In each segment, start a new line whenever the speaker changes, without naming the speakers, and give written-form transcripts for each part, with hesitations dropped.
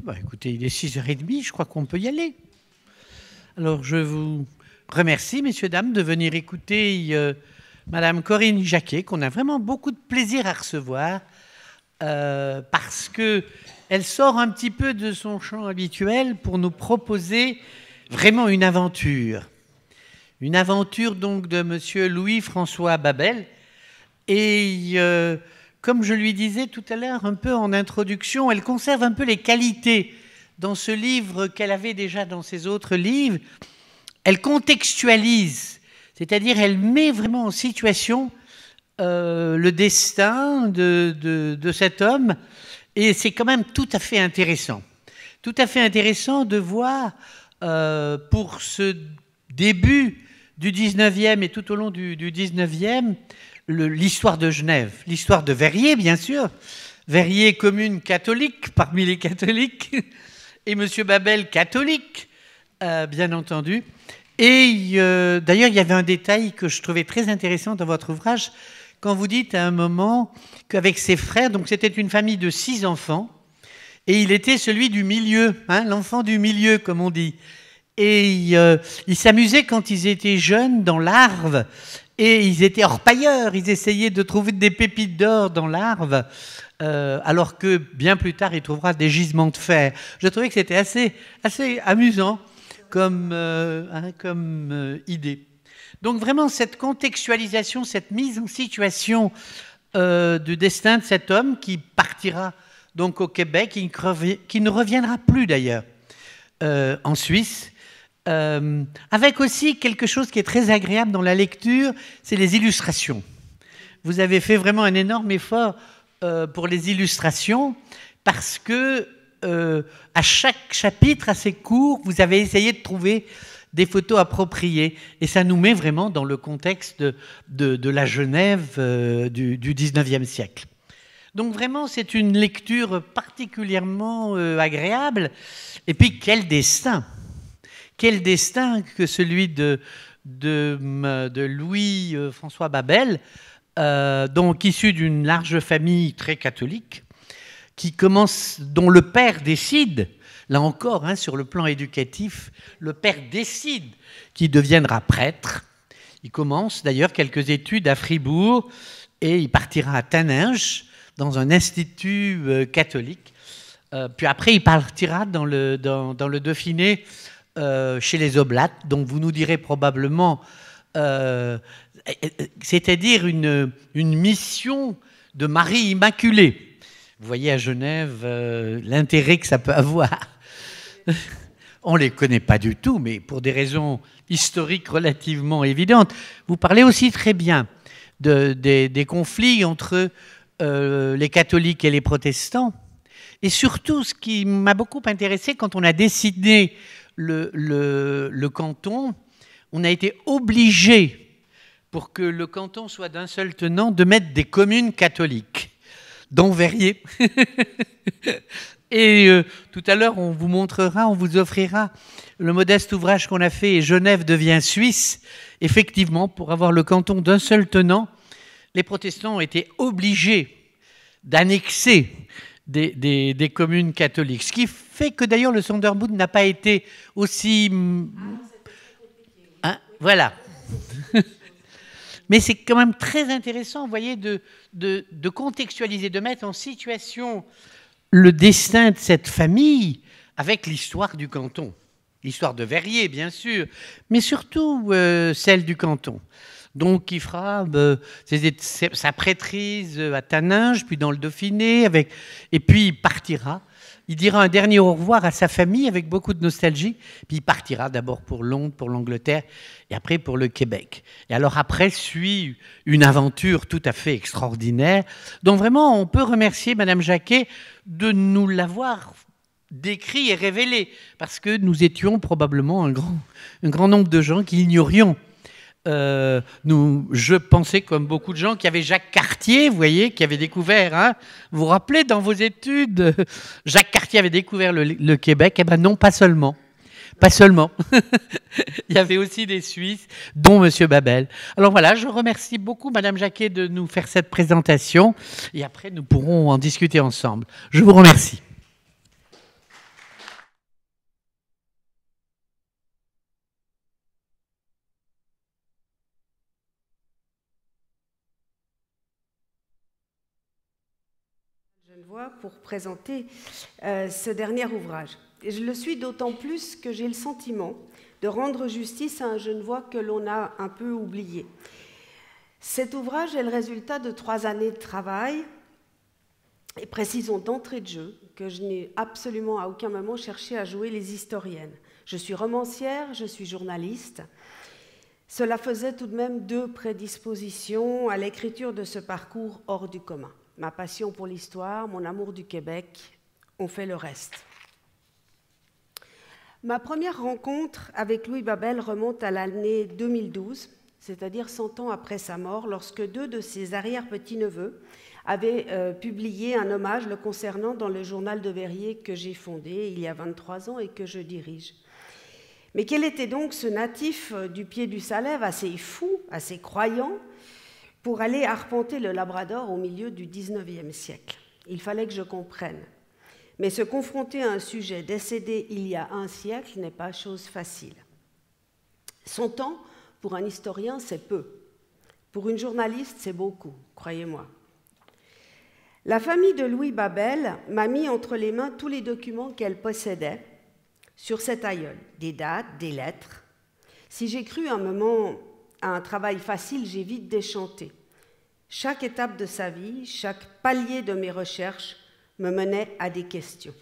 Bah, écoutez, il est 6h30, je crois qu'on peut y aller. Alors, je vous remercie, messieurs, dames, de venir écouter Madame Corinne Jacquet, qu'on a vraiment beaucoup de plaisir à recevoir, parce qu'elle sort un petit peu de son champ habituel pour nous proposer vraiment une aventure. Une aventure donc de monsieur Louis-François Babel. Et comme je lui disais tout à l'heure, un peu en introduction, elle conserve un peu les qualités dans ce livre qu'elle avait déjà dans ses autres livres. Elle contextualise, c'est-à-dire elle met vraiment en situation le destin de cet homme. Et c'est quand même tout à fait intéressant. Tout à fait intéressant de voir pour ce début du 19e et tout au long du 19e, l'histoire de Genève, l'histoire de Verrier, bien sûr. Verrier, commune catholique, parmi les catholiques, et M. Babel, catholique, bien entendu. Et d'ailleurs, il y avait un détail que je trouvais très intéressant dans votre ouvrage, quand vous dites à un moment qu'avec ses frères, donc c'était une famille de 6 enfants, et il était celui du milieu, hein, l'enfant du milieu, comme on dit. Et ils s'amusaient quand ils étaient jeunes dans l'Arve, et ils étaient orpailleurs, ils essayaient de trouver des pépites d'or dans l'Arve, alors que bien plus tard, il trouvera des gisements de fer. Je trouvais que c'était assez amusant comme idée. Donc vraiment, cette contextualisation, cette mise en situation du destin de cet homme qui partira donc au Québec, qui ne reviendra plus d'ailleurs en Suisse, avec aussi quelque chose qui est très agréable dans la lecture, c'est les illustrations. Vous avez fait vraiment un énorme effort pour les illustrations parce que à chaque chapitre assez court, vous avez essayé de trouver des photos appropriées. Et ça nous met vraiment dans le contexte de la Genève du 19e siècle. Donc vraiment, c'est une lecture particulièrement agréable. Et puis, quel destin! Quel destin que celui de Louis-François Babel, donc issu d'une large famille très catholique, dont le père décide, là encore, hein, sur le plan éducatif, le père décide qu'il deviendra prêtre. Il commence d'ailleurs quelques études à Fribourg et il partira à Taninges, dans un institut catholique. Puis après, il partira dans le Dauphiné, chez les Oblates, dont vous nous direz probablement, c'est-à-dire une mission de Marie Immaculée. Vous voyez à Genève l'intérêt que ça peut avoir. On ne les connaît pas du tout, mais pour des raisons historiques relativement évidentes. Vous parlez aussi très bien des conflits entre les catholiques et les protestants. Et surtout, ce qui m'a beaucoup intéressé, quand on a décidé le canton, on a été obligé, pour que le canton soit d'un seul tenant, de mettre des communes catholiques, dont Verrier. Et tout à l'heure, on vous montrera, on vous offrira le modeste ouvrage qu'on a fait, et Genève devient Suisse. Effectivement, pour avoir le canton d'un seul tenant, les protestants ont été obligés d'annexer des communes catholiques. Ce qui fait que d'ailleurs le Sonderbout n'a pas été aussi... Hein, voilà. Mais c'est quand même très intéressant, vous voyez, de contextualiser, de mettre en situation le destin de cette famille avec l'histoire du canton. L'histoire de Verrier, bien sûr, mais surtout celle du canton. Donc, il fera sa prêtrise à Taninges, puis dans le Dauphiné, et puis il partira. Il dira un dernier au revoir à sa famille avec beaucoup de nostalgie, puis il partira d'abord pour Londres, pour l'Angleterre, et après pour le Québec. Et alors après suit une aventure tout à fait extraordinaire, dont vraiment on peut remercier Madame Jacquet de nous l'avoir décrit et révélé, parce que nous étions probablement un grand nombre de gens qui ignorions. Je pensais, comme beaucoup de gens, qu'il y avait Jacques Cartier, vous voyez, qui avait découvert, hein, vous vous rappelez dans vos études, Jacques Cartier avait découvert le Québec. Eh bien non, pas seulement. Pas seulement. Il y avait aussi des Suisses, dont Monsieur Babel. Alors voilà, je remercie beaucoup Madame Jacquet de nous faire cette présentation et après nous pourrons en discuter ensemble. Je vous remercie.
Genevois pour présenter ce dernier ouvrage. Et je le suis d'autant plus que j'ai le sentiment de rendre justice à un Genevois que l'on a un peu oublié. Cet ouvrage est le résultat de 3 années de travail, et précisons d'entrée de jeu que je n'ai absolument à aucun moment cherché à jouer les historiennes. Je suis romancière, je suis journaliste. Cela faisait tout de même 2 prédispositions à l'écriture de ce parcours hors du commun. Ma passion pour l'histoire, mon amour du Québec ont fait le reste. Ma première rencontre avec Louis Babel remonte à l'année 2012, c'est-à-dire 100 ans après sa mort, lorsque 2 de ses arrière-petits-neveux avaient publié un hommage le concernant dans le journal de Verrier que j'ai fondé il y a 23 ans et que je dirige. Mais quel était donc ce natif du pied du Salève, assez fou, assez croyant, pour aller arpenter le Labrador au milieu du XIXe siècle? Il fallait que je comprenne. Mais se confronter à un sujet décédé il y a un siècle n'est pas chose facile. 100 ans, pour un historien, c'est peu. Pour une journaliste, c'est beaucoup, croyez-moi. La famille de Louis Babel m'a mis entre les mains tous les documents qu'elle possédait sur cet aïeul, des dates, des lettres. Si j'ai cru un moment à un travail facile, j'ai vite déchanté. Chaque étape de sa vie, chaque palier de mes recherches me menait à des questions.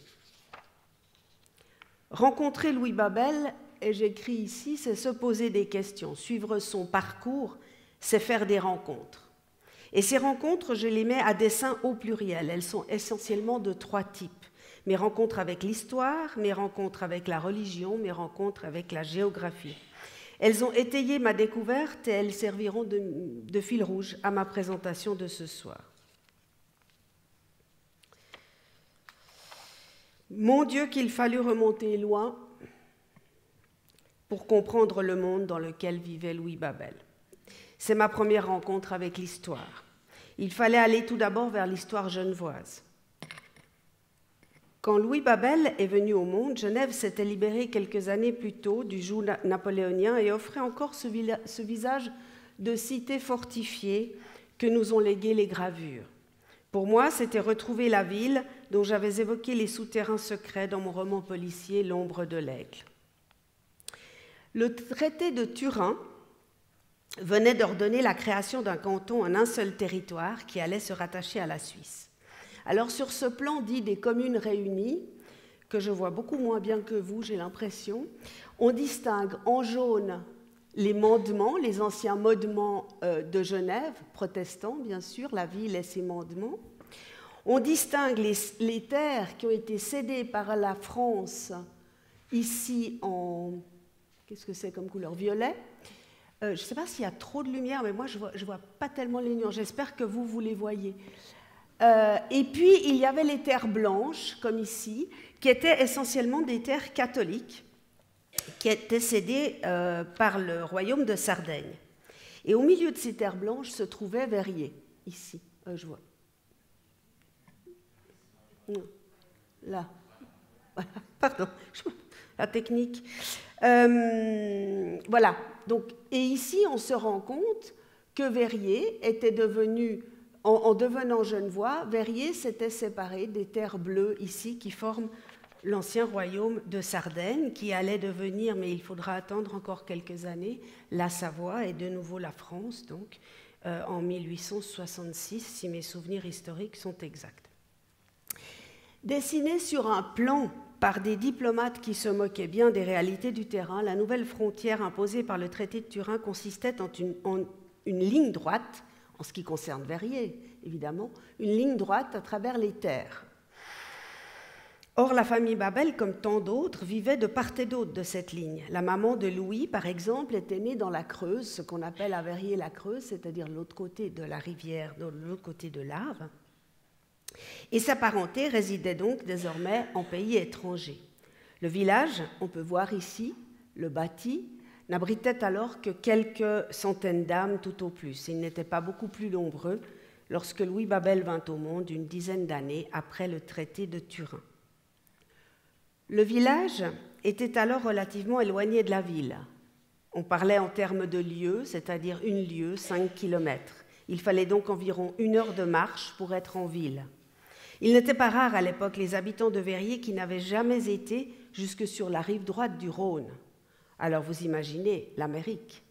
Rencontrer Louis Babel, et j'écris ici, c'est se poser des questions. Suivre son parcours, c'est faire des rencontres. Et ces rencontres, je les mets à dessein au pluriel. Elles sont essentiellement de 3 types. Mes rencontres avec l'histoire, mes rencontres avec la religion, mes rencontres avec la géographie. Elles ont étayé ma découverte et elles serviront de fil rouge à ma présentation de ce soir. Mon Dieu, qu'il fallut remonter loin pour comprendre le monde dans lequel vivait Louis Babel. C'est ma première rencontre avec l'histoire. Il fallait aller tout d'abord vers l'histoire genevoise. Quand Louis Babel est venu au monde, Genève s'était libérée quelques années plus tôt du joug napoléonien et offrait encore ce visage de cité fortifiée que nous ont légué les gravures. Pour moi, c'était retrouver la ville dont j'avais évoqué les souterrains secrets dans mon roman policier « L'ombre de l'aigle ». Le traité de Turin venait d'ordonner la création d'un canton en un seul territoire qui allait se rattacher à la Suisse. Alors sur ce plan dit des communes réunies, que je vois beaucoup moins bien que vous, j'ai l'impression, on distingue en jaune les mandements, les anciens mandements de Genève, protestants bien sûr, la ville et ses mandements. On distingue les terres qui ont été cédées par la France, ici en... Qu'est-ce que c'est comme couleur? Violet. Je ne sais pas s'il y a trop de lumière, mais moi je vois pas tellement les nuances. J'espère que vous les voyez. Et puis, il y avait les terres blanches, comme ici, qui étaient essentiellement des terres catholiques, qui étaient cédées par le royaume de Sardaigne. Et au milieu de ces terres blanches se trouvait Verrier, ici, je vois. Non, là. Voilà, pardon, la technique. Voilà, donc, et ici, on se rend compte que Verrier était devenu... En devenant genevois, Verrier s'était séparé des terres bleues ici qui forment l'ancien royaume de Sardaigne, qui allait devenir, mais il faudra attendre encore quelques années, la Savoie et de nouveau la France, donc en 1866, si mes souvenirs historiques sont exacts. Dessinée sur un plan par des diplomates qui se moquaient bien des réalités du terrain, la nouvelle frontière imposée par le traité de Turin consistait en une ligne droite, en ce qui concerne Verrier, évidemment, une ligne droite à travers les terres. Or, la famille Babel, comme tant d'autres, vivait de part et d'autre de cette ligne. La maman de Louis, par exemple, était née dans la Creuse, ce qu'on appelle à Verrier la Creuse, c'est-à-dire l'autre côté de la rivière, de l'autre côté de l'Arve. Et sa parenté résidait donc désormais en pays étranger. Le village, on peut voir ici, le bâti, n'abritait alors que quelques centaines d'âmes tout au plus. Ils n'étaient pas beaucoup plus nombreux lorsque Louis Babel vint au monde une dizaine d'années après le traité de Turin. Le village était alors relativement éloigné de la ville. On parlait en termes de lieues, c'est-à-dire une lieue, 5 kilomètres. Il fallait donc environ 1 heure de marche pour être en ville. Il n'était pas rare à l'époque les habitants de Verrières qui n'avaient jamais été jusque sur la rive droite du Rhône. Alors vous imaginez l'Amérique.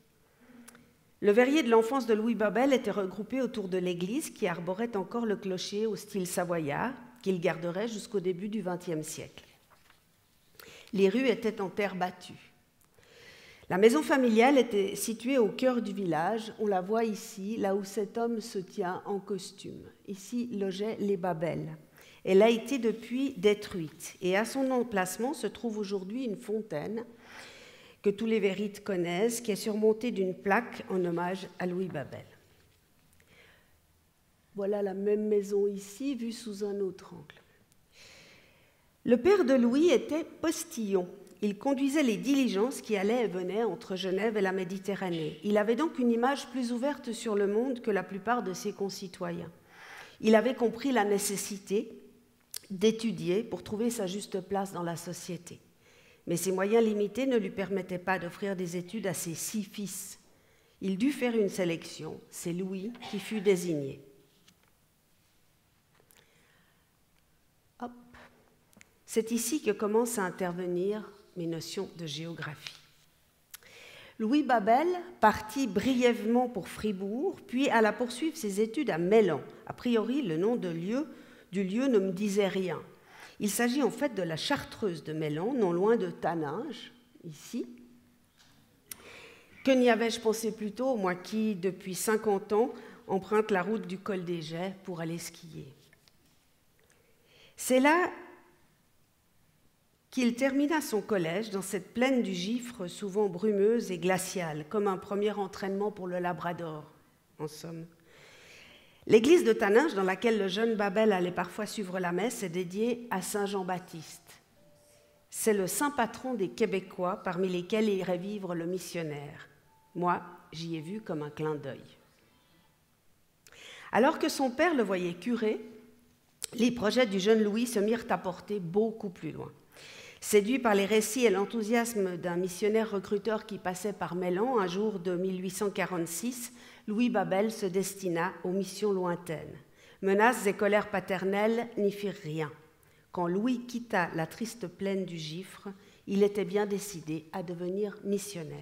Le verrier de l'enfance de Louis Babel était regroupé autour de l'église qui arborait encore le clocher au style savoyard qu'il garderait jusqu'au début du XXe siècle. Les rues étaient en terre battue. La maison familiale était située au cœur du village. On la voit ici, là où cet homme se tient en costume. Ici logeaient les Babel. Elle a été depuis détruite et à son emplacement se trouve aujourd'hui une fontaine que tous les Verrites connaissent, qui est surmontée d'une plaque en hommage à Louis Babel. Voilà la même maison ici, vue sous un autre angle. Le père de Louis était postillon. Il conduisait les diligences qui allaient et venaient entre Genève et la Méditerranée. Il avait donc une image plus ouverte sur le monde que la plupart de ses concitoyens. Il avait compris la nécessité d'étudier pour trouver sa juste place dans la société. Mais ses moyens limités ne lui permettaient pas d'offrir des études à ses 6 fils. Il dut faire une sélection. C'est Louis qui fut désigné. Hop. C'est ici que commencent à intervenir mes notions de géographie. Louis Babel partit brièvement pour Fribourg, puis alla poursuivre ses études à Mélan. A priori, le nom du lieu ne me disait rien. Il s'agit en fait de la Chartreuse de Mélan, non loin de Taninges, ici. Que n'y avais-je pensé plus tôt, moi qui, depuis 50 ans, emprunte la route du col des Jets pour aller skier. C'est là qu'il termina son collège dans cette plaine du Gifre, souvent brumeuse et glaciale, comme un premier entraînement pour le Labrador, en somme. L'église de Taninges, dans laquelle le jeune Babel allait parfois suivre la messe, est dédiée à Saint Jean-Baptiste. C'est le saint patron des Québécois, parmi lesquels irait vivre le missionnaire. Moi, j'y ai vu comme un clin d'œil. Alors que son père le voyait curé, les projets du jeune Louis se mirent à porter beaucoup plus loin. Séduit par les récits et l'enthousiasme d'un missionnaire recruteur qui passait par Mélan un jour de 1846, Louis Babel se destina aux missions lointaines. Menaces et colères paternelles n'y firent rien. Quand Louis quitta la triste plaine du Gifre, il était bien décidé à devenir missionnaire.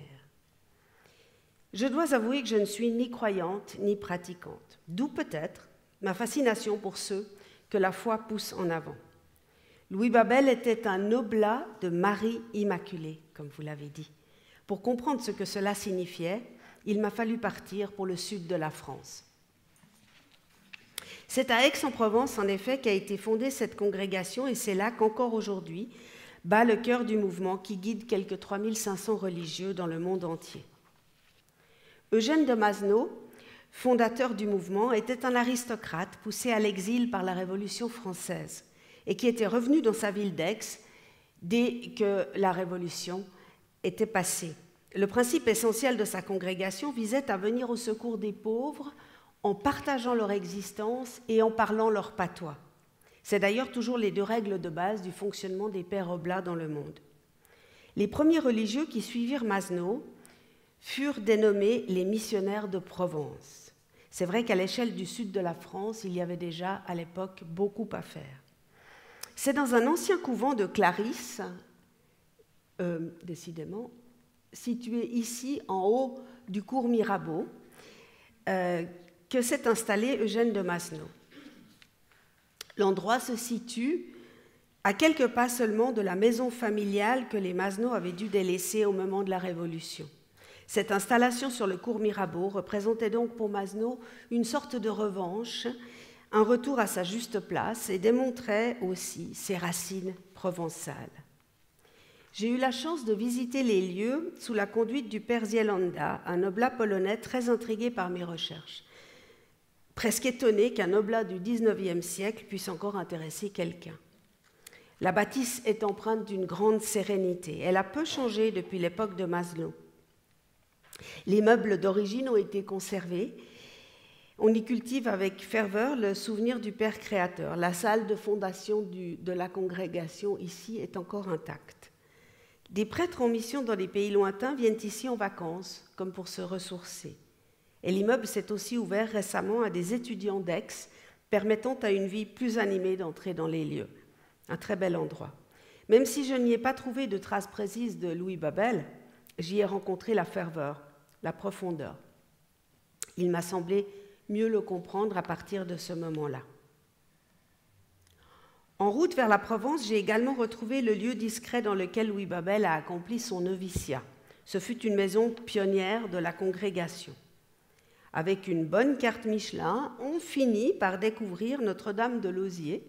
Je dois avouer que je ne suis ni croyante ni pratiquante, d'où peut-être ma fascination pour ceux que la foi pousse en avant. Louis Babel était un oblat de Marie Immaculée, comme vous l'avez dit. Pour comprendre ce que cela signifiait, il m'a fallu partir pour le sud de la France. C'est à Aix-en-Provence, en effet, qu'a été fondée cette congrégation, et c'est là qu'encore aujourd'hui bat le cœur du mouvement qui guide quelques 3500 religieux dans le monde entier. Eugène de Masneau, fondateur du mouvement, était un aristocrate poussé à l'exil par la Révolution française et qui était revenu dans sa ville d'Aix dès que la Révolution était passée. Le principe essentiel de sa congrégation visait à venir au secours des pauvres en partageant leur existence et en parlant leur patois. C'est d'ailleurs toujours les 2 règles de base du fonctionnement des pères oblats dans le monde. Les premiers religieux qui suivirent Masneau furent dénommés les missionnaires de Provence. C'est vrai qu'à l'échelle du sud de la France, il y avait déjà à l'époque beaucoup à faire. C'est dans un ancien couvent de Clarisse, décidément, situé ici en haut du cours Mirabeau, que s'est installé Eugène de Masneau. L'endroit se situe à quelques pas seulement de la maison familiale que les Masneau avaient dû délaisser au moment de la Révolution. Cette installation sur le cours Mirabeau représentait donc pour Masneau une sorte de revanche, un retour à sa juste place, et démontrait aussi ses racines provençales. J'ai eu la chance de visiter les lieux sous la conduite du père Zielanda, un oblat polonais très intrigué par mes recherches, presque étonné qu'un oblat du XIXe siècle puisse encore intéresser quelqu'un. La bâtisse est empreinte d'une grande sérénité. Elle a peu changé depuis l'époque de Maslow. Les meubles d'origine ont été conservés. On y cultive avec ferveur le souvenir du Père créateur. La salle de fondation de la congrégation ici est encore intacte. Des prêtres en mission dans les pays lointains viennent ici en vacances, comme pour se ressourcer. Et l'immeuble s'est aussi ouvert récemment à des étudiants d'Aix, permettant à une vie plus animée d'entrer dans les lieux. Un très bel endroit. Même si je n'y ai pas trouvé de traces précises de Louis Babel, j'y ai rencontré la ferveur, la profondeur. Il m'a semblé mieux le comprendre à partir de ce moment-là. En route vers la Provence, j'ai également retrouvé le lieu discret dans lequel Louis Babel a accompli son noviciat. Ce fut une maison pionnière de la congrégation. Avec une bonne carte Michelin, on finit par découvrir Notre-Dame de Lauziers,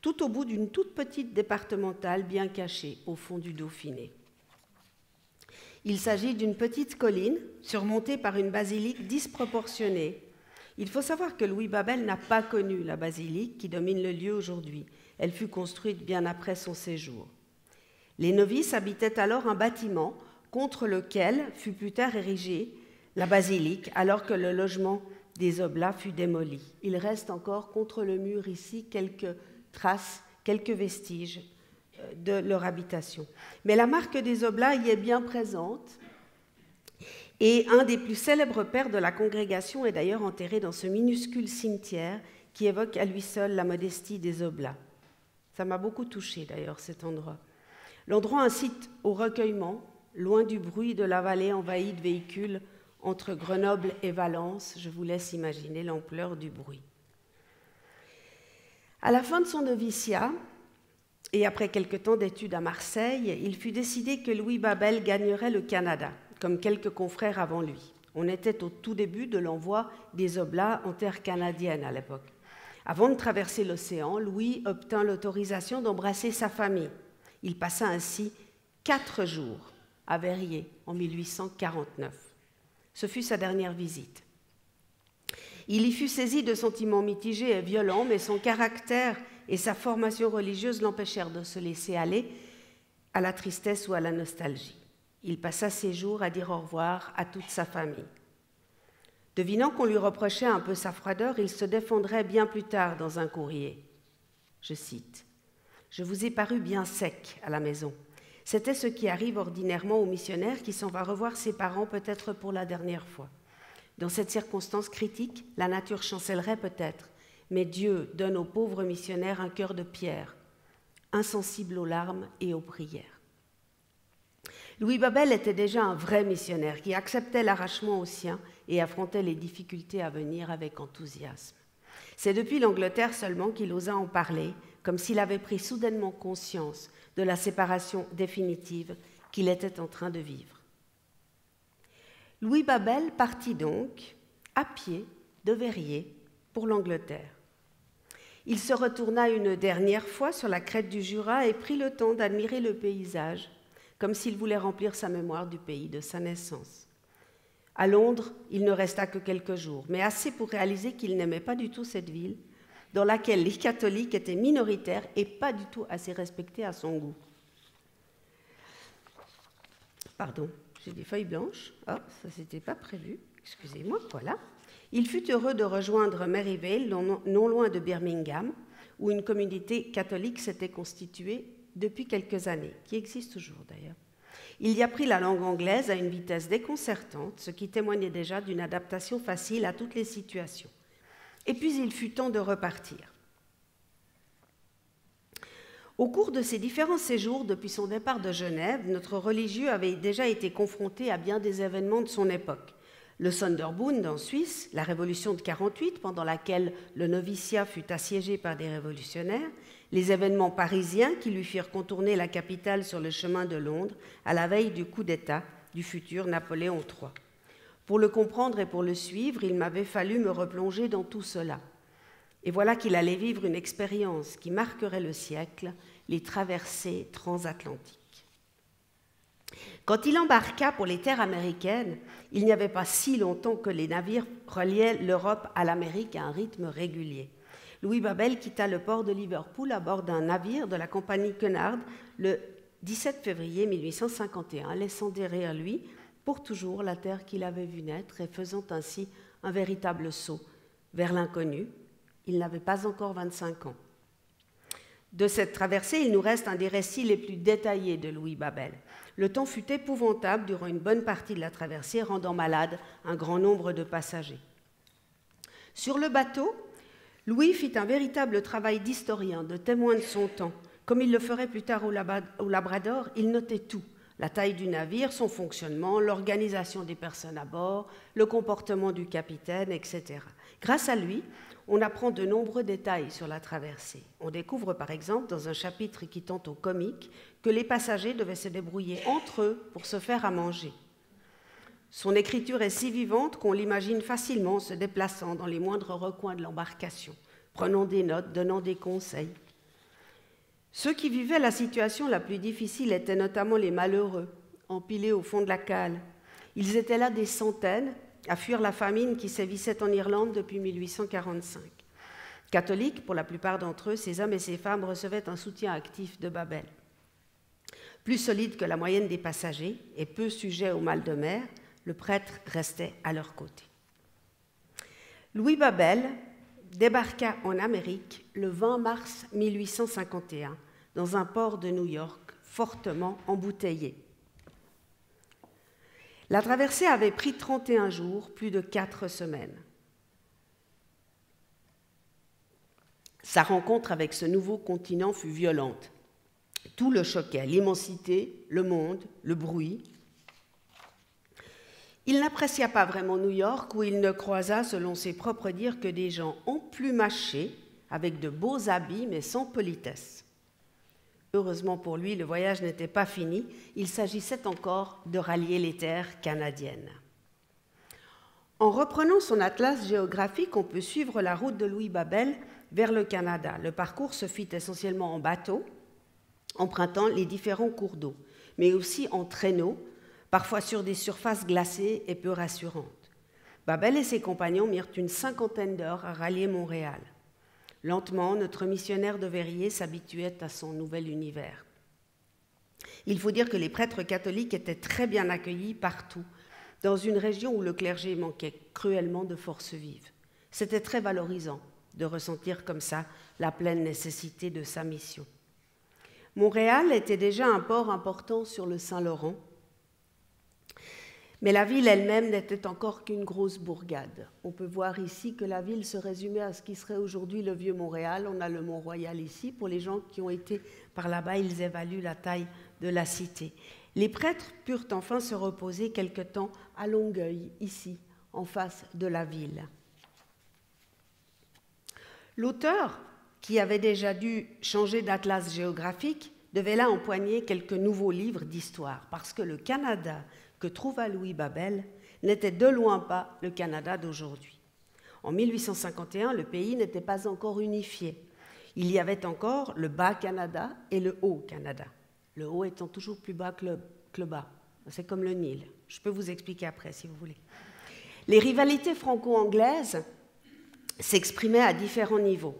tout au bout d'une toute petite départementale bien cachée au fond du Dauphiné. Il s'agit d'une petite colline surmontée par une basilique disproportionnée. Il faut savoir que Louis Babel n'a pas connu la basilique qui domine le lieu aujourd'hui. Elle fut construite bien après son séjour. Les novices habitaient alors un bâtiment contre lequel fut plus tard érigée la basilique, alors que le logement des Oblats fut démoli. Il reste encore contre le mur ici quelques traces, quelques vestiges de leur habitation. Mais la marque des Oblats y est bien présente. Et un des plus célèbres pères de la congrégation est d'ailleurs enterré dans ce minuscule cimetière qui évoque à lui seul la modestie des Oblats. Ça m'a beaucoup touché d'ailleurs cet endroit. L'endroit incite au recueillement, loin du bruit de la vallée envahie de véhicules entre Grenoble et Valence. Je vous laisse imaginer l'ampleur du bruit. À la fin de son noviciat, et après quelque temps d'études à Marseille, il fut décidé que Louis Babel gagnerait le Canada, comme quelques confrères avant lui. On était au tout début de l'envoi des Oblats en terre canadienne à l'époque. Avant de traverser l'océan, Louis obtint l'autorisation d'embrasser sa famille. Il passa ainsi 4 jours à Verrier en 1849. Ce fut sa dernière visite. Il y fut saisi de sentiments mitigés et violents, mais son caractère et sa formation religieuse l'empêchèrent de se laisser aller à la tristesse ou à la nostalgie. Il passa ses jours à dire au revoir à toute sa famille. Devinant qu'on lui reprochait un peu sa froideur, il se défendrait bien plus tard dans un courrier. Je cite : « Je vous ai paru bien sec à la maison. C'était ce qui arrive ordinairement au missionnaire qui s'en va revoir ses parents peut-être pour la dernière fois. Dans cette circonstance critique, la nature chancellerait peut-être, mais Dieu donne aux pauvres missionnaires un cœur de pierre, insensible aux larmes et aux prières. » Louis Babel était déjà un vrai missionnaire qui acceptait l'arrachement aux siens et affrontait les difficultés à venir avec enthousiasme. C'est depuis l'Angleterre seulement qu'il osa en parler, comme s'il avait pris soudainement conscience de la séparation définitive qu'il était en train de vivre. Louis Babel partit donc à pied de Verrier pour l'Angleterre. Il se retourna une dernière fois sur la crête du Jura et prit le temps d'admirer le paysage, comme s'il voulait remplir sa mémoire du pays de sa naissance. À Londres, il ne resta que quelques jours, mais assez pour réaliser qu'il n'aimait pas du tout cette ville, dans laquelle les catholiques étaient minoritaires et pas du tout assez respectés à son goût. Pardon, j'ai des feuilles blanches. Ah, ça c'était pas prévu. Excusez-moi, voilà. Il fut heureux de rejoindre Maryvale, non loin de Birmingham, où une communauté catholique s'était constituée depuis quelques années, qui existe toujours d'ailleurs. Il y apprit la langue anglaise à une vitesse déconcertante, ce qui témoignait déjà d'une adaptation facile à toutes les situations. Et puis il fut temps de repartir. Au cours de ses différents séjours depuis son départ de Genève, notre religieux avait déjà été confronté à bien des événements de son époque. Le Sonderbund en Suisse, la révolution de 1948, pendant laquelle le noviciat fut assiégé par des révolutionnaires, les événements parisiens qui lui firent contourner la capitale sur le chemin de Londres à la veille du coup d'État du futur Napoléon III. Pour le comprendre et pour le suivre, il m'avait fallu me replonger dans tout cela. Et voilà qu'il allait vivre une expérience qui marquerait le siècle, les traversées transatlantiques. Quand il embarqua pour les terres américaines, il n'y avait pas si longtemps que les navires reliaient l'Europe à l'Amérique à un rythme régulier. Louis Babel quitta le port de Liverpool à bord d'un navire de la compagnie Cunard le 17 février 1851, laissant derrière lui pour toujours la terre qu'il avait vue naître et faisant ainsi un véritable saut vers l'inconnu. Il n'avait pas encore 25 ans. De cette traversée, il nous reste un des récits les plus détaillés de Louis Babel. Le temps fut épouvantable durant une bonne partie de la traversée, rendant malade un grand nombre de passagers. Sur le bateau, Louis fit un véritable travail d'historien, de témoin de son temps. Comme il le ferait plus tard au Labrador, il notait tout. La taille du navire, son fonctionnement, l'organisation des personnes à bord, le comportement du capitaine, etc. Grâce à lui, on apprend de nombreux détails sur la traversée. On découvre par exemple dans un chapitre qui tend au comique que les passagers devaient se débrouiller entre eux pour se faire à manger. Son écriture est si vivante qu'on l'imagine facilement se déplaçant dans les moindres recoins de l'embarcation, prenant des notes, donnant des conseils. Ceux qui vivaient la situation la plus difficile étaient notamment les malheureux, empilés au fond de la cale. Ils étaient là des centaines, à fuir la famine qui sévissait en Irlande depuis 1845. Catholiques, pour la plupart d'entre eux, ces hommes et ces femmes recevaient un soutien actif de Babel. Plus solide que la moyenne des passagers et peu sujet au mal de mer, le prêtre restait à leur côté. Louis Babel débarqua en Amérique le 20 mars 1851 dans un port de New York fortement embouteillé. La traversée avait pris 31 jours, plus de 4 semaines. Sa rencontre avec ce nouveau continent fut violente. Tout le choquait, l'immensité, le monde, le bruit. Il n'apprécia pas vraiment New York, où il ne croisa, selon ses propres dires, que des gens emplumachés, avec de beaux habits, mais sans politesse. Heureusement pour lui, le voyage n'était pas fini. Il s'agissait encore de rallier les terres canadiennes. En reprenant son atlas géographique, on peut suivre la route de Louis Babel vers le Canada. Le parcours se fit essentiellement en bateau, empruntant les différents cours d'eau, mais aussi en traîneau, parfois sur des surfaces glacées et peu rassurantes. Babel et ses compagnons mirent une 50aine d'heures à rallier Montréal. Lentement, notre missionnaire de Verrier s'habituait à son nouvel univers. Il faut dire que les prêtres catholiques étaient très bien accueillis partout, dans une région où le clergé manquait cruellement de forces vives. C'était très valorisant de ressentir comme ça la pleine nécessité de sa mission. Montréal était déjà un port important sur le Saint-Laurent, mais la ville elle-même n'était encore qu'une grosse bourgade. On peut voir ici que la ville se résumait à ce qui serait aujourd'hui le Vieux-Montréal. On a le Mont-Royal ici. Pour les gens qui ont été par là-bas, ils évaluent la taille de la cité. Les prêtres purent enfin se reposer quelque temps à Longueuil, ici, en face de la ville. L'auteur, qui avait déjà dû changer d'atlas géographique, devait là empoigner quelques nouveaux livres d'histoire, parce que le Canada que trouva Louis Babel n'était de loin pas le Canada d'aujourd'hui. En 1851, le pays n'était pas encore unifié. Il y avait encore le Bas-Canada et le Haut-Canada. Le Haut étant toujours plus bas que le bas. C'est comme le Nil. Je peux vous expliquer après, si vous voulez. Les rivalités franco-anglaises s'exprimaient à différents niveaux.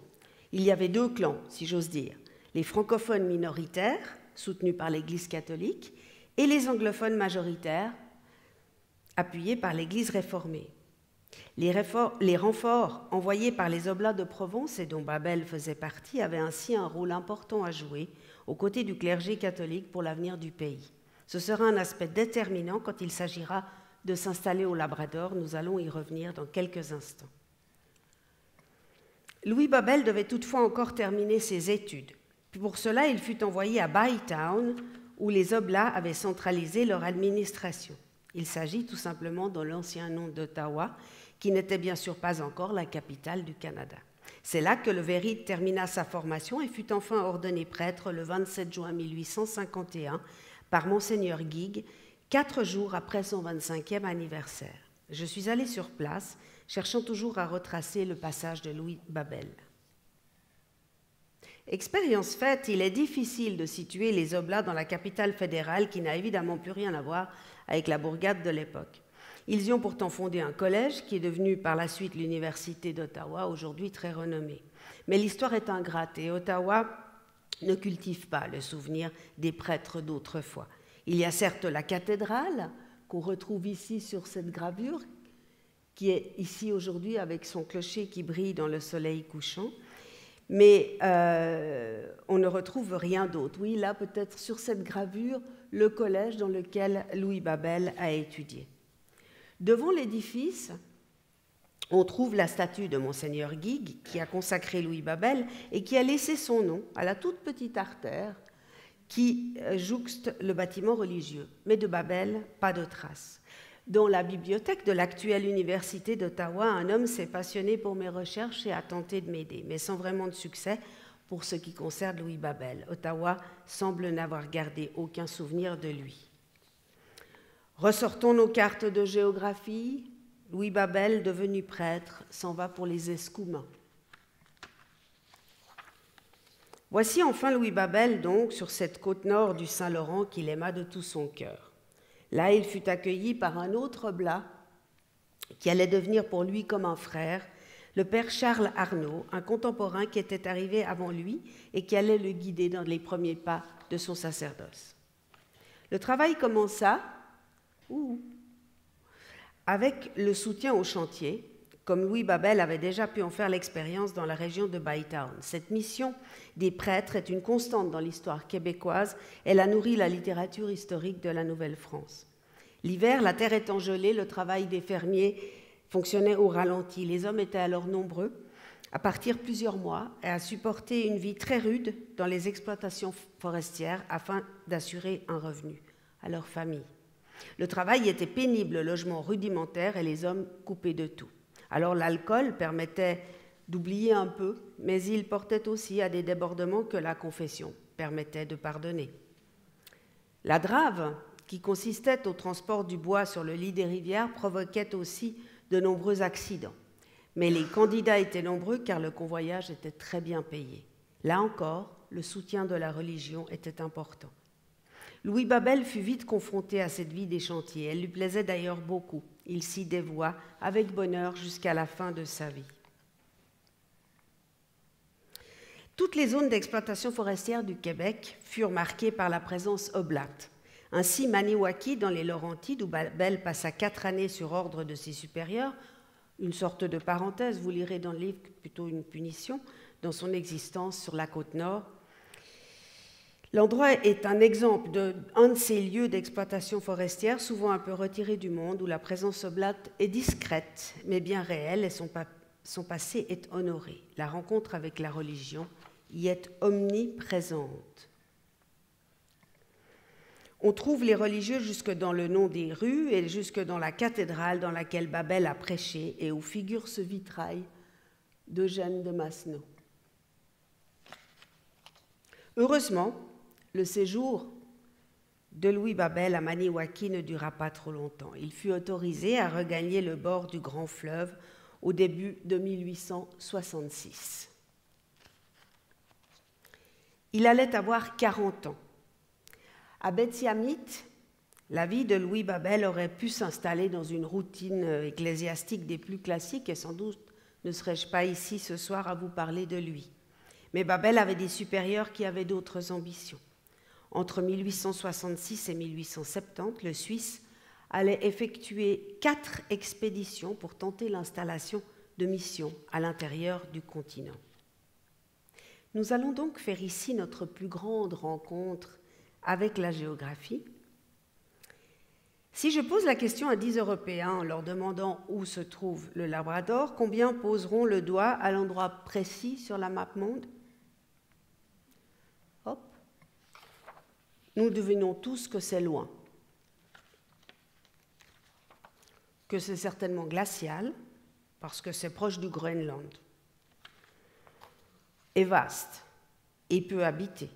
Il y avait 2 clans, si j'ose dire. Les francophones minoritaires, soutenus par l'Église catholique, et les anglophones majoritaires, appuyés par l'Église réformée. Les renforts envoyés par les Oblats de Provence, et dont Babel faisait partie, avaient ainsi un rôle important à jouer aux côtés du clergé catholique pour l'avenir du pays. Ce sera un aspect déterminant quand il s'agira de s'installer au Labrador. Nous allons y revenir dans quelques instants. Louis Babel devait toutefois encore terminer ses études. Pour cela, il fut envoyé à Bytown, où les Oblats avaient centralisé leur administration. Il s'agit tout simplement de l'ancien nom d'Ottawa, qui n'était bien sûr pas encore la capitale du Canada. C'est là que le Vérite termina sa formation et fut enfin ordonné prêtre le 27 juin 1851 par Monseigneur Guigues, 4 jours après son 25e anniversaire. Je suis allée sur place, cherchant toujours à retracer le passage de Louis Babel. Expérience faite, il est difficile de situer les Oblats dans la capitale fédérale qui n'a évidemment plus rien à voir avec la bourgade de l'époque. Ils y ont pourtant fondé un collège qui est devenu par la suite l'Université d'Ottawa, aujourd'hui très renommée. Mais l'histoire est ingrate et Ottawa ne cultive pas le souvenir des prêtres d'autrefois. Il y a certes la cathédrale, qu'on retrouve ici sur cette gravure, qui est ici aujourd'hui avec son clocher qui brille dans le soleil couchant, mais on ne retrouve rien d'autre. Oui, là, peut-être sur cette gravure, le collège dans lequel Louis Babel a étudié. Devant l'édifice, on trouve la statue de Monseigneur Guigues, qui a consacré Louis Babel et qui a laissé son nom à la toute petite artère qui jouxte le bâtiment religieux. Mais de Babel, pas de trace. Dans la bibliothèque de l'actuelle université d'Ottawa, un homme s'est passionné pour mes recherches et a tenté de m'aider, mais sans vraiment de succès pour ce qui concerne Louis Babel. Ottawa semble n'avoir gardé aucun souvenir de lui. Ressortons nos cartes de géographie. Louis Babel, devenu prêtre, s'en va pour les Escoumins. Voici enfin Louis Babel, donc, sur cette côte nord du Saint-Laurent qu'il aima de tout son cœur. Là, il fut accueilli par un autre Blas, qui allait devenir pour lui comme un frère, le père Charles Arnaud, un contemporain qui était arrivé avant lui et qui allait le guider dans les premiers pas de son sacerdoce. Le travail commença avec le soutien au chantier, comme Louis Babel avait déjà pu en faire l'expérience dans la région de Bytown. Cette mission des prêtres est une constante dans l'histoire québécoise. Elle a nourri la littérature historique de la Nouvelle-France. L'hiver, la terre étant gelée, le travail des fermiers fonctionnait au ralenti. Les hommes étaient alors nombreux à partir plusieurs mois et à supporter une vie très rude dans les exploitations forestières afin d'assurer un revenu à leur famille. Le travail était pénible, le logement rudimentaire et les hommes coupés de tout. Alors l'alcool permettait d'oublier un peu, mais il portait aussi à des débordements que la confession permettait de pardonner. La drave, qui consistait au transport du bois sur le lit des rivières, provoquait aussi de nombreux accidents. Mais les candidats étaient nombreux car le convoyage était très bien payé. Là encore, le soutien de la religion était important. Louis Babel fut vite confronté à cette vie des chantiers. Elle lui plaisait d'ailleurs beaucoup. Il s'y dévoua avec bonheur jusqu'à la fin de sa vie. Toutes les zones d'exploitation forestière du Québec furent marquées par la présence oblate. Ainsi, Maniwaki, dans les Laurentides, où Babel passa 4 années sur ordre de ses supérieurs, une sorte de parenthèse, vous lirez dans le livre plutôt une punition, dans son existence sur la côte nord. L'endroit est un exemple d'un de ces lieux d'exploitation forestière, souvent un peu retirés du monde, où la présence oblate est discrète, mais bien réelle, et son passé est honoré. La rencontre avec la religion y est omniprésente. On trouve les religieux jusque dans le nom des rues et jusque dans la cathédrale dans laquelle Babel a prêché et où figure ce vitrail d'Eugène de Masneau. Heureusement, le séjour de Louis Babel à Maniwaki ne dura pas trop longtemps. Il fut autorisé à regagner le bord du grand fleuve au début de 1866. Il allait avoir 40 ans. À Betziamit, la vie de Louis Babel aurait pu s'installer dans une routine ecclésiastique des plus classiques et sans doute ne serais-je pas ici ce soir à vous parler de lui. Mais Babel avait des supérieurs qui avaient d'autres ambitions. Entre 1866 et 1870, le Suisse allait effectuer 4 expéditions pour tenter l'installation de missions à l'intérieur du continent. Nous allons donc faire ici notre plus grande rencontre avec la géographie. Si je pose la question à 10 Européens en leur demandant où se trouve le Labrador, combien poseront le doigt à l'endroit précis sur la map monde ? Hop. Nous devinons tous que c'est loin, que c'est certainement glacial, parce que c'est proche du Groenland, et vaste, et peu habité,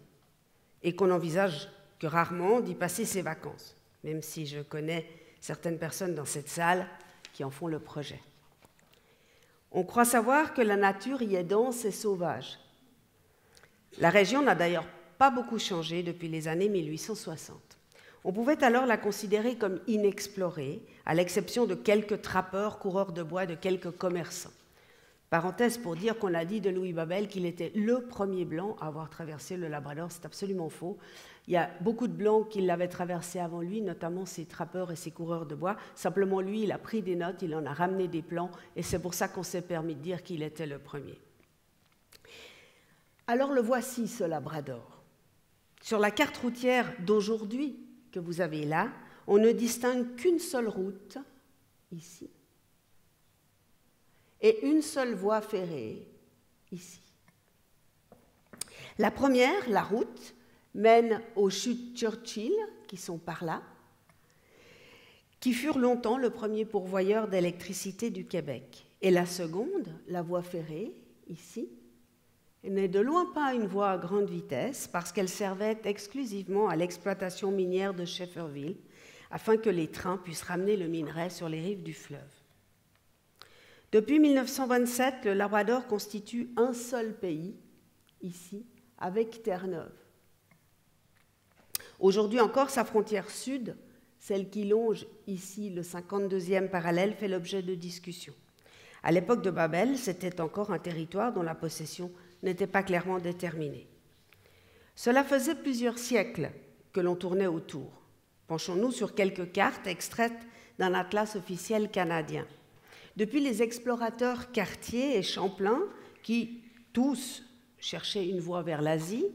et qu'on envisage que rarement d'y passer ses vacances, même si je connais certaines personnes dans cette salle qui en font le projet. On croit savoir que la nature y est dense et sauvage. La région n'a d'ailleurs pas beaucoup changé depuis les années 1860. On pouvait alors la considérer comme inexplorée, à l'exception de quelques trappeurs, coureurs de bois, de quelques commerçants. Parenthèse pour dire qu'on a dit de Louis Babel qu'il était le premier blanc à avoir traversé le Labrador. C'est absolument faux. Il y a beaucoup de blancs qui l'avaient traversé avant lui, notamment ses trappeurs et ses coureurs de bois. Simplement, lui, il a pris des notes, il en a ramené des plans, et c'est pour ça qu'on s'est permis de dire qu'il était le premier. Alors le voici, ce Labrador. Sur la carte routière d'aujourd'hui que vous avez là, on ne distingue qu'une seule route, ici, et une seule voie ferrée, ici. La première, la route, mène aux chutes Churchill, qui sont par là, qui furent longtemps le premier pourvoyeur d'électricité du Québec. Et la seconde, la voie ferrée, ici, n'est de loin pas une voie à grande vitesse, parce qu'elle servait exclusivement à l'exploitation minière de Shefferville, afin que les trains puissent ramener le minerai sur les rives du fleuve. Depuis 1927, le Labrador constitue un seul pays, ici, avec Terre-Neuve. Aujourd'hui encore, sa frontière sud, celle qui longe ici le 52e parallèle, fait l'objet de discussions. À l'époque de Babel, c'était encore un territoire dont la possession n'était pas clairement déterminée. Cela faisait plusieurs siècles que l'on tournait autour. Penchons-nous sur quelques cartes extraites d'un atlas officiel canadien. Depuis les explorateurs Cartier et Champlain, qui tous cherchaient une voie vers l'Asie,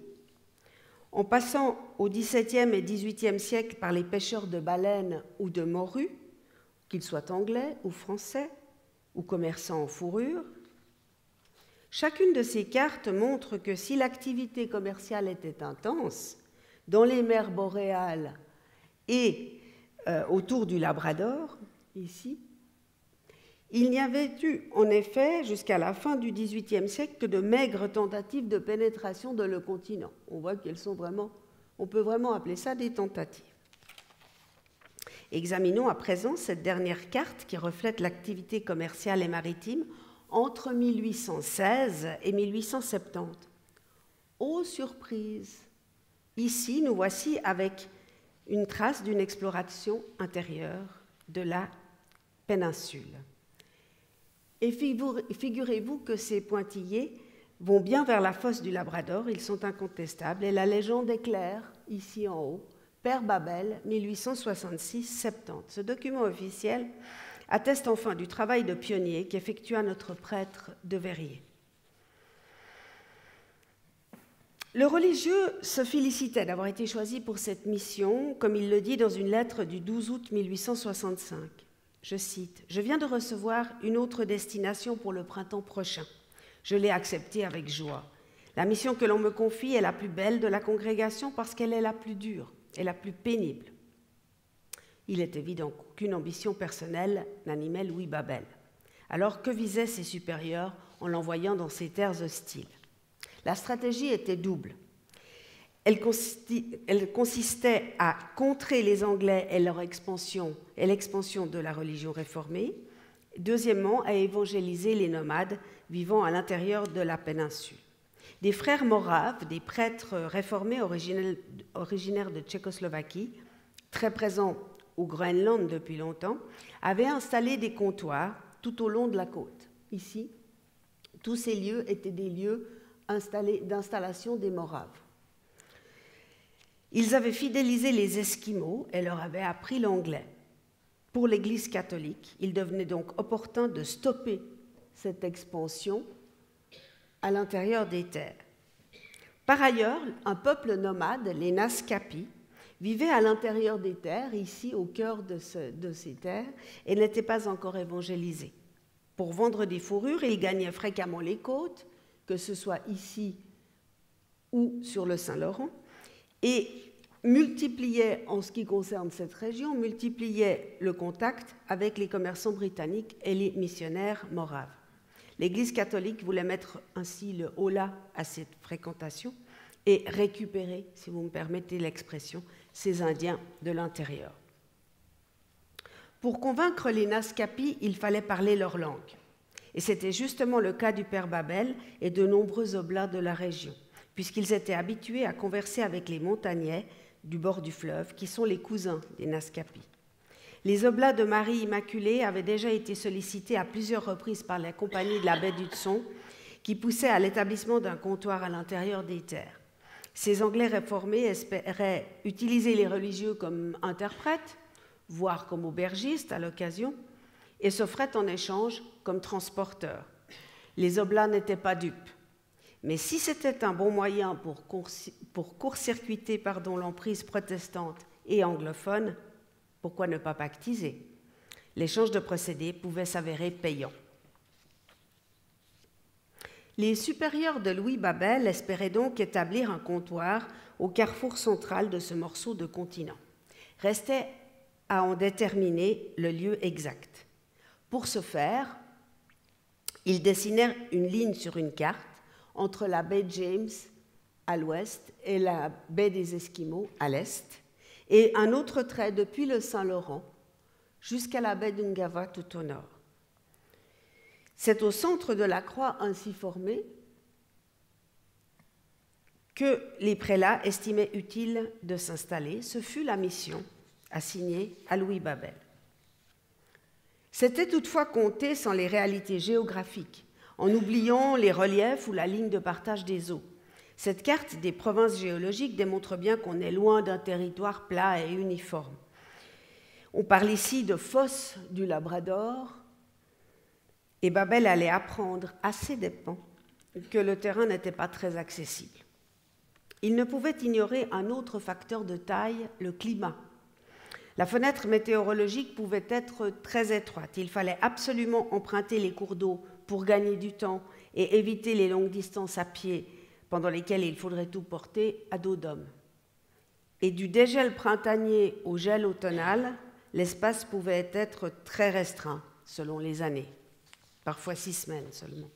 en passant au XVIIe et XVIIIe siècle par les pêcheurs de baleines ou de morues, qu'ils soient anglais ou français, ou commerçants en fourrure, chacune de ces cartes montre que si l'activité commerciale était intense, dans les mers boréales et autour du Labrador, ici, il n'y avait eu, en effet, jusqu'à la fin du XVIIIe siècle, que de maigres tentatives de pénétration de le continent. On voit qu'elles sont vraiment, on peut vraiment appeler ça des tentatives. Examinons à présent cette dernière carte qui reflète l'activité commerciale et maritime entre 1816 et 1870. Oh surprise! Ici, nous voici avec une trace d'une exploration intérieure de la péninsule. Et figurez-vous que ces pointillés vont bien vers la fosse du Labrador, ils sont incontestables, et la légende est claire, ici en haut, Père Babel, 1866-70. Ce document officiel atteste enfin du travail de pionnier qu'effectua notre prêtre de Verrier. Le religieux se félicitait d'avoir été choisi pour cette mission, comme il le dit dans une lettre du 12 août 1865. Je cite, « Je viens de recevoir une autre destination pour le printemps prochain. Je l'ai acceptée avec joie. La mission que l'on me confie est la plus belle de la congrégation parce qu'elle est la plus dure et la plus pénible. » Il est évident qu'aucune ambition personnelle n'animait Louis Babel. Alors que visaient ses supérieurs en l'envoyant dans ces terres hostiles? La stratégie était double. Elle consistait à contrer les Anglais et leur expansion et l'expansion de la religion réformée. Deuxièmement, à évangéliser les nomades vivant à l'intérieur de la péninsule. Des frères moraves, des prêtres réformés originaires de Tchécoslovaquie, très présents au Groenland depuis longtemps, avaient installé des comptoirs tout au long de la côte. Ici, tous ces lieux étaient des lieux d'installation des moraves. Ils avaient fidélisé les Esquimaux et leur avaient appris l'anglais. Pour l'Église catholique, il devenait donc opportun de stopper cette expansion à l'intérieur des terres. Par ailleurs, un peuple nomade, les Naskapi, vivait à l'intérieur des terres, ici au cœur de ces terres, et n'était pas encore évangélisé. Pour vendre des fourrures, ils gagnaient fréquemment les côtes, que ce soit ici ou sur le Saint-Laurent, et multipliait, en ce qui concerne cette région, multipliait le contact avec les commerçants britanniques et les missionnaires moraves. L'Église catholique voulait mettre ainsi le holà à cette fréquentation et récupérer, si vous me permettez l'expression, ces Indiens de l'intérieur. Pour convaincre les Naskapi, il fallait parler leur langue. Et c'était justement le cas du Père Babel et de nombreux oblats de la région, puisqu'ils étaient habitués à converser avec les montagnais du bord du fleuve, qui sont les cousins des Naskapi. Les Oblats de Marie Immaculée avaient déjà été sollicités à plusieurs reprises par la compagnie de la baie d'Hudson, qui poussait à l'établissement d'un comptoir à l'intérieur des terres. Ces Anglais réformés espéraient utiliser les religieux comme interprètes, voire comme aubergistes à l'occasion, et s'offraient en échange comme transporteurs. Les Oblats n'étaient pas dupes. Mais si c'était un bon moyen pour court-circuiter l'emprise protestante et anglophone, pourquoi ne pas pactiser? L'échange de procédés pouvait s'avérer payant. Les supérieurs de Louis Babel espéraient donc établir un comptoir au carrefour central de ce morceau de continent. Restait à en déterminer le lieu exact. Pour ce faire, ils dessinèrent une ligne sur une carte entre la baie James à l'ouest et la baie des Esquimaux à l'est, et un autre trait depuis le Saint-Laurent jusqu'à la baie d'Ungava tout au nord. C'est au centre de la croix ainsi formée que les prélats estimaient utile de s'installer. Ce fut la mission assignée à Louis Babel. C'était toutefois compté sans les réalités géographiques, en oubliant les reliefs ou la ligne de partage des eaux. Cette carte des provinces géologiques démontre bien qu'on est loin d'un territoire plat et uniforme. On parle ici de fosse du Labrador, et Babel allait apprendre à ses dépens que le terrain n'était pas très accessible. Il ne pouvait ignorer un autre facteur de taille, le climat. La fenêtre météorologique pouvait être très étroite. Il fallait absolument emprunter les cours d'eau pour gagner du temps et éviter les longues distances à pied pendant lesquelles il faudrait tout porter à dos d'homme. Et du dégel printanier au gel automnal, l'espace pouvait être très restreint selon les années, parfois 6 semaines seulement.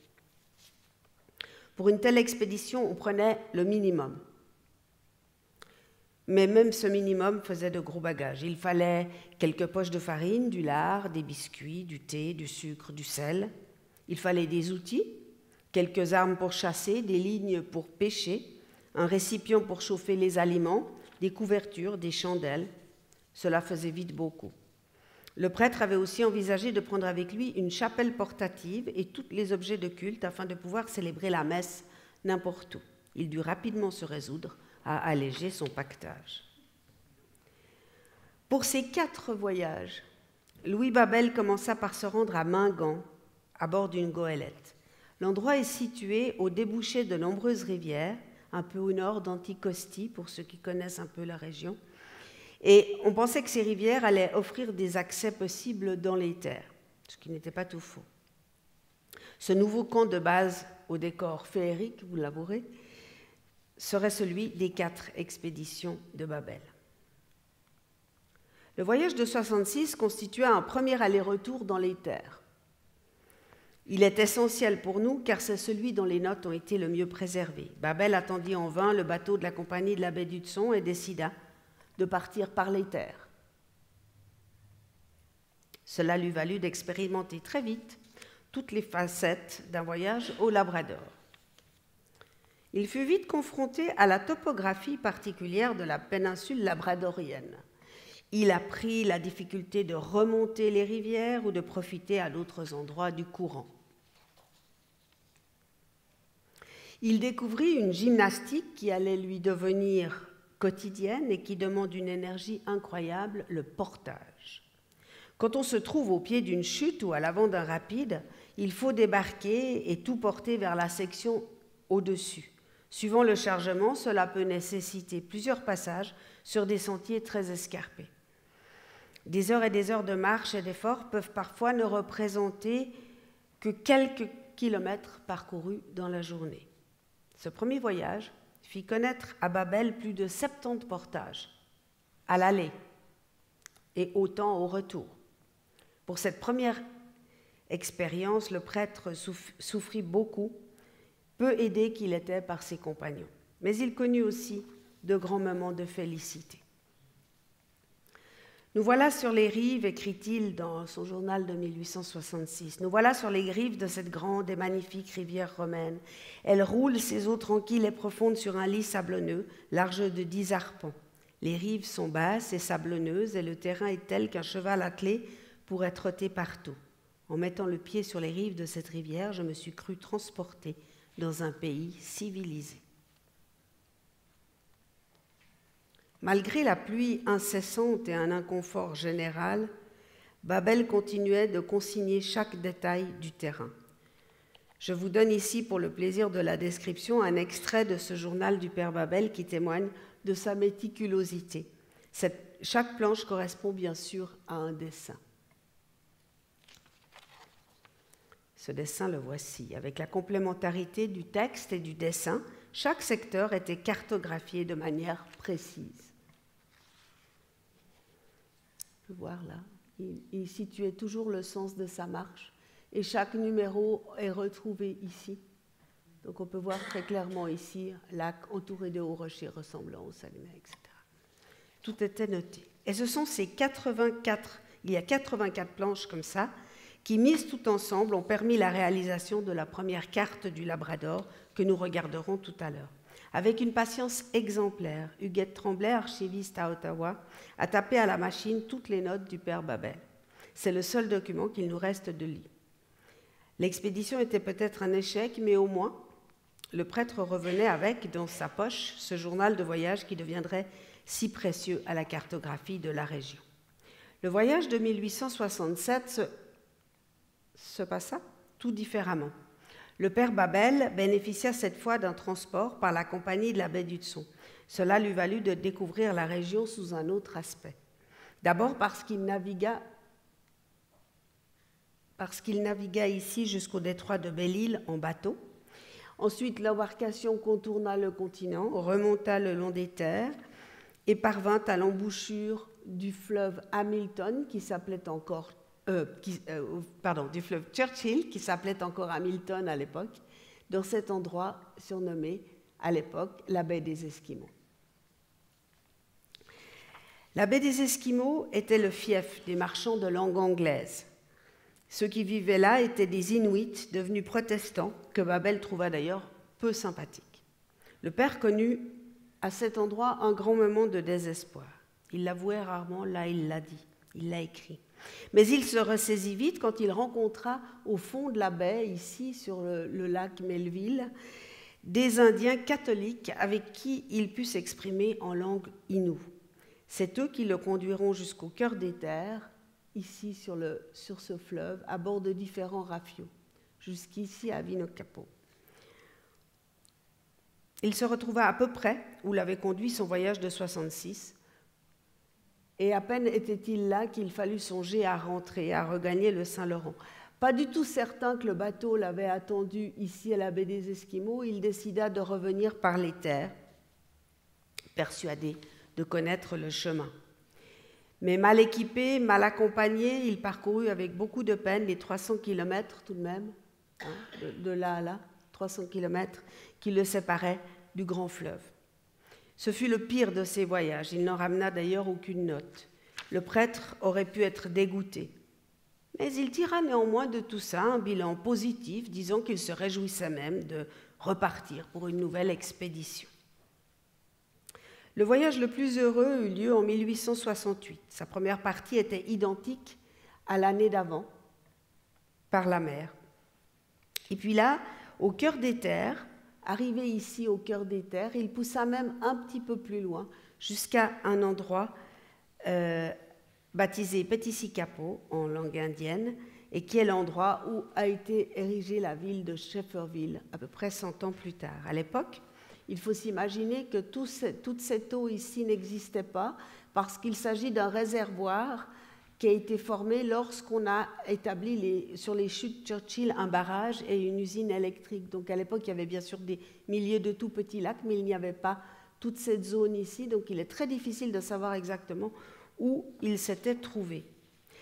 Pour une telle expédition, on prenait le minimum. Mais même ce minimum faisait de gros bagages. Il fallait quelques poches de farine, du lard, des biscuits, du thé, du sucre, du sel. Il fallait des outils, quelques armes pour chasser, des lignes pour pêcher, un récipient pour chauffer les aliments, des couvertures, des chandelles. Cela faisait vite beaucoup. Le prêtre avait aussi envisagé de prendre avec lui une chapelle portative et tous les objets de culte afin de pouvoir célébrer la messe n'importe où. Il dut rapidement se résoudre à alléger son pactage. Pour ces 4 voyages, Louis Babel commença par se rendre à Mingan, à bord d'une goélette. L'endroit est situé au débouché de nombreuses rivières, un peu au nord d'Anticosti, pour ceux qui connaissent un peu la région, et on pensait que ces rivières allaient offrir des accès possibles dans les terres, ce qui n'était pas tout faux. Ce nouveau camp de base au décor féerique, vous l'avouerez, serait celui des 4 expéditions de Babel. Le voyage de 66 constitua un premier aller-retour dans les terres. Il est essentiel pour nous car c'est celui dont les notes ont été le mieux préservées. Babel attendit en vain le bateau de la compagnie de la baie d'Hudson et décida de partir par les terres. Cela lui valut d'expérimenter très vite toutes les facettes d'un voyage au Labrador. Il fut vite confronté à la topographie particulière de la péninsule labradorienne. Il apprit la difficulté de remonter les rivières ou de profiter à d'autres endroits du courant. Il découvrit une gymnastique qui allait lui devenir quotidienne et qui demande une énergie incroyable, le portage. Quand on se trouve au pied d'une chute ou à l'avant d'un rapide, il faut débarquer et tout porter vers la section au-dessus. Suivant le chargement, cela peut nécessiter plusieurs passages sur des sentiers très escarpés. Des heures et des heures de marche et d'effort peuvent parfois ne représenter que quelques kilomètres parcourus dans la journée. Ce premier voyage fit connaître à Babel plus de 70 portages, à l'aller et autant au retour. Pour cette première expérience, le prêtre souffrit beaucoup, peu aidé qu'il était par ses compagnons. Mais il connut aussi de grands moments de félicité. Nous voilà sur les rives, écrit-il dans son journal de 1866, nous voilà sur les rives de cette grande et magnifique rivière romaine. Elle roule ses eaux tranquilles et profondes sur un lit sablonneux, large de 10 arpents. Les rives sont basses et sablonneuses et le terrain est tel qu'un cheval attelé pourrait trotter partout. En mettant le pied sur les rives de cette rivière, je me suis cru transportée dans un pays civilisé. Malgré la pluie incessante et un inconfort général, Babel continuait de consigner chaque détail du terrain. Je vous donne ici, pour le plaisir de la description, un extrait de ce journal du père Babel qui témoigne de sa méticulosité. Chaque planche correspond bien sûr à un dessin. Ce dessin, le voici. Avec la complémentarité du texte et du dessin, chaque secteur était cartographié de manière précise. On peut voir là, il situait toujours le sens de sa marche et chaque numéro est retrouvé ici. Donc on peut voir très clairement ici, lac entouré de hauts rochers ressemblant au Saguenay, etc. Tout était noté. Et ce sont ces 84, il y a 84 planches comme ça, qui, mises tout ensemble, ont permis la réalisation de la première carte du Labrador que nous regarderons tout à l'heure. Avec une patience exemplaire, Huguette Tremblay, archiviste à Ottawa, a tapé à la machine toutes les notes du père Babel. C'est le seul document qu'il nous reste de lire. L'expédition était peut-être un échec, mais au moins, le prêtre revenait avec, dans sa poche, ce journal de voyage qui deviendrait si précieux à la cartographie de la région. Le voyage de 1867 se passa tout différemment. Le père Babel bénéficia cette fois d'un transport par la compagnie de la baie d'Hudson. Cela lui valut de découvrir la région sous un autre aspect. D'abord parce qu'il navigua ici jusqu'au détroit de Belle-Île en bateau. Ensuite, l'embarcation contourna le continent, remonta le long des terres et parvint à l'embouchure du fleuve Hamilton, qui s'appelait encore du fleuve Churchill, qui s'appelait encore Hamilton à l'époque, dans cet endroit surnommé à l'époque la baie des Esquimaux. La baie des Esquimaux était le fief des marchands de langue anglaise. Ceux qui vivaient là étaient des Inuits devenus protestants, que Babel trouva d'ailleurs peu sympathiques. Le père connut à cet endroit un grand moment de désespoir. Il l'avouait rarement, là il l'a dit, il l'a écrit. Mais il se ressaisit vite quand il rencontra au fond de la baie, ici sur le lac Melville, des Indiens catholiques avec qui il put s'exprimer en langue inoue. C'est eux qui le conduiront jusqu'au cœur des terres, ici sur ce fleuve, à bord de différents rafiaux, jusqu'ici à Vinocapo. Il se retrouva à peu près où l'avait conduit son voyage de 66, et à peine était-il là qu'il fallut songer à rentrer, à regagner le Saint-Laurent. Pas du tout certain que le bateau l'avait attendu ici à la baie des Esquimaux, il décida de revenir par les terres, persuadé de connaître le chemin. Mais mal équipé, mal accompagné, il parcourut avec beaucoup de peine les 300 kilomètres tout de même, de là à là, 300 kilomètres qui le séparaient du grand fleuve. Ce fut le pire de ses voyages. Il n'en ramena d'ailleurs aucune note. Le prêtre aurait pu être dégoûté. Mais il tira néanmoins de tout ça un bilan positif, disant qu'il se réjouissait même de repartir pour une nouvelle expédition. Le voyage le plus heureux eut lieu en 1868. Sa première partie était identique à l'année d'avant, par la mer. Et puis là, au cœur des terres, arrivé ici au cœur des terres, il poussa même un petit peu plus loin, jusqu'à un endroit baptisé Petisicapo en langue indienne, et qui est l'endroit où a été érigée la ville de Shefferville, à peu près 100 ans plus tard. À l'époque, il faut s'imaginer que toute cette eau ici n'existait pas, parce qu'il s'agit d'un réservoir qui a été formé lorsqu'on a établi sur les chutes Churchill un barrage et une usine électrique. Donc à l'époque, il y avait bien sûr des milliers de tout petits lacs, mais il n'y avait pas toute cette zone ici, donc il est très difficile de savoir exactement où il s'était trouvé.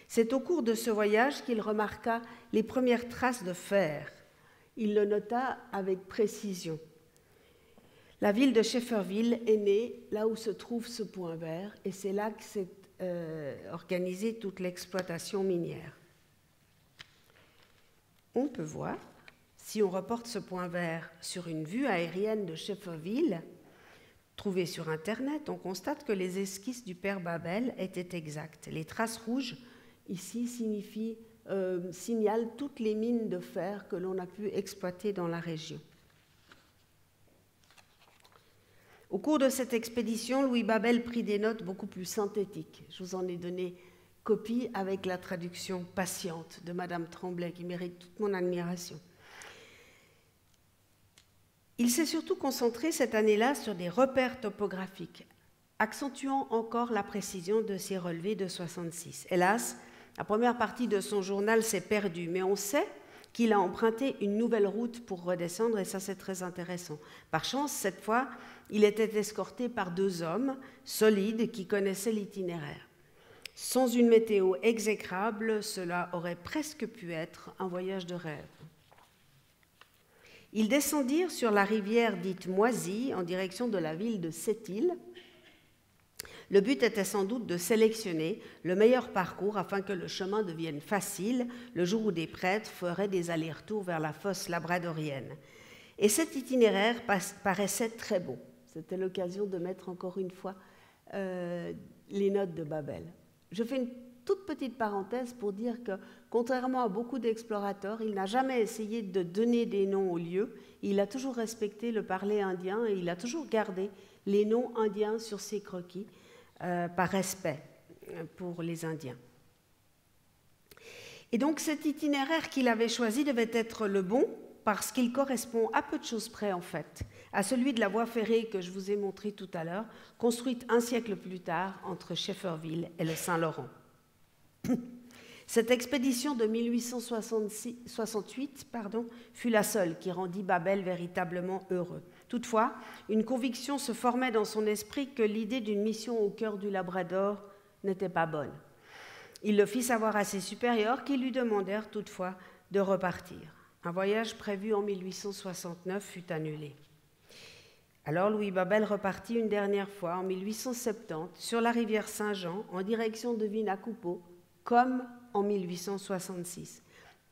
C'est au cours de ce voyage qu'il remarqua les premières traces de fer. Il le nota avec précision. La ville de Shefferville est née là où se trouve ce point vert, et c'est là que s'est organisée toute l'exploitation minière. On peut voir, si on reporte ce point vert sur une vue aérienne de Shefferville, trouvées sur Internet, on constate que les esquisses du père Babel étaient exactes. Les traces rouges, ici, signalent toutes les mines de fer que l'on a pu exploiter dans la région. Au cours de cette expédition, Louis Babel prit des notes beaucoup plus synthétiques. Je vous en ai donné copie avec la traduction patiente de Madame Tremblay, qui mérite toute mon admiration. Il s'est surtout concentré cette année-là sur des repères topographiques, accentuant encore la précision de ses relevés de 66. Hélas, la première partie de son journal s'est perdue, mais on sait qu'il a emprunté une nouvelle route pour redescendre, et ça c'est très intéressant. Par chance, cette fois, il était escorté par 2 hommes solides qui connaissaient l'itinéraire. Sans une météo exécrable, cela aurait presque pu être un voyage de rêve. Ils descendirent sur la rivière dite Moisie en direction de la ville de Sept-Îles. Le but était sans doute de sélectionner le meilleur parcours afin que le chemin devienne facile le jour où des prêtres feraient des allers-retours vers la fosse labradorienne. Et cet itinéraire paraissait très beau. C'était l'occasion de mettre encore une fois les notes de Babel. Je fais une toute petite parenthèse pour dire que, contrairement à beaucoup d'explorateurs, il n'a jamais essayé de donner des noms aux lieux. Il a toujours respecté le parler indien et il a toujours gardé les noms indiens sur ses croquis par respect pour les Indiens. Et donc cet itinéraire qu'il avait choisi devait être le bon parce qu'il correspond à peu de choses près en fait à celui de la voie ferrée que je vous ai montré tout à l'heure, construite un siècle plus tard entre Schefferville et le Saint-Laurent. Cette expédition de 1868 fut la seule qui rendit Babel véritablement heureux. Toutefois, une conviction se formait dans son esprit que l'idée d'une mission au cœur du Labrador n'était pas bonne. Il le fit savoir à ses supérieurs qui lui demandèrent toutefois de repartir. Un voyage prévu en 1869 fut annulé. Alors Louis Babel repartit une dernière fois en 1870 sur la rivière Saint-Jean en direction de Vinacupo, comme en 1866.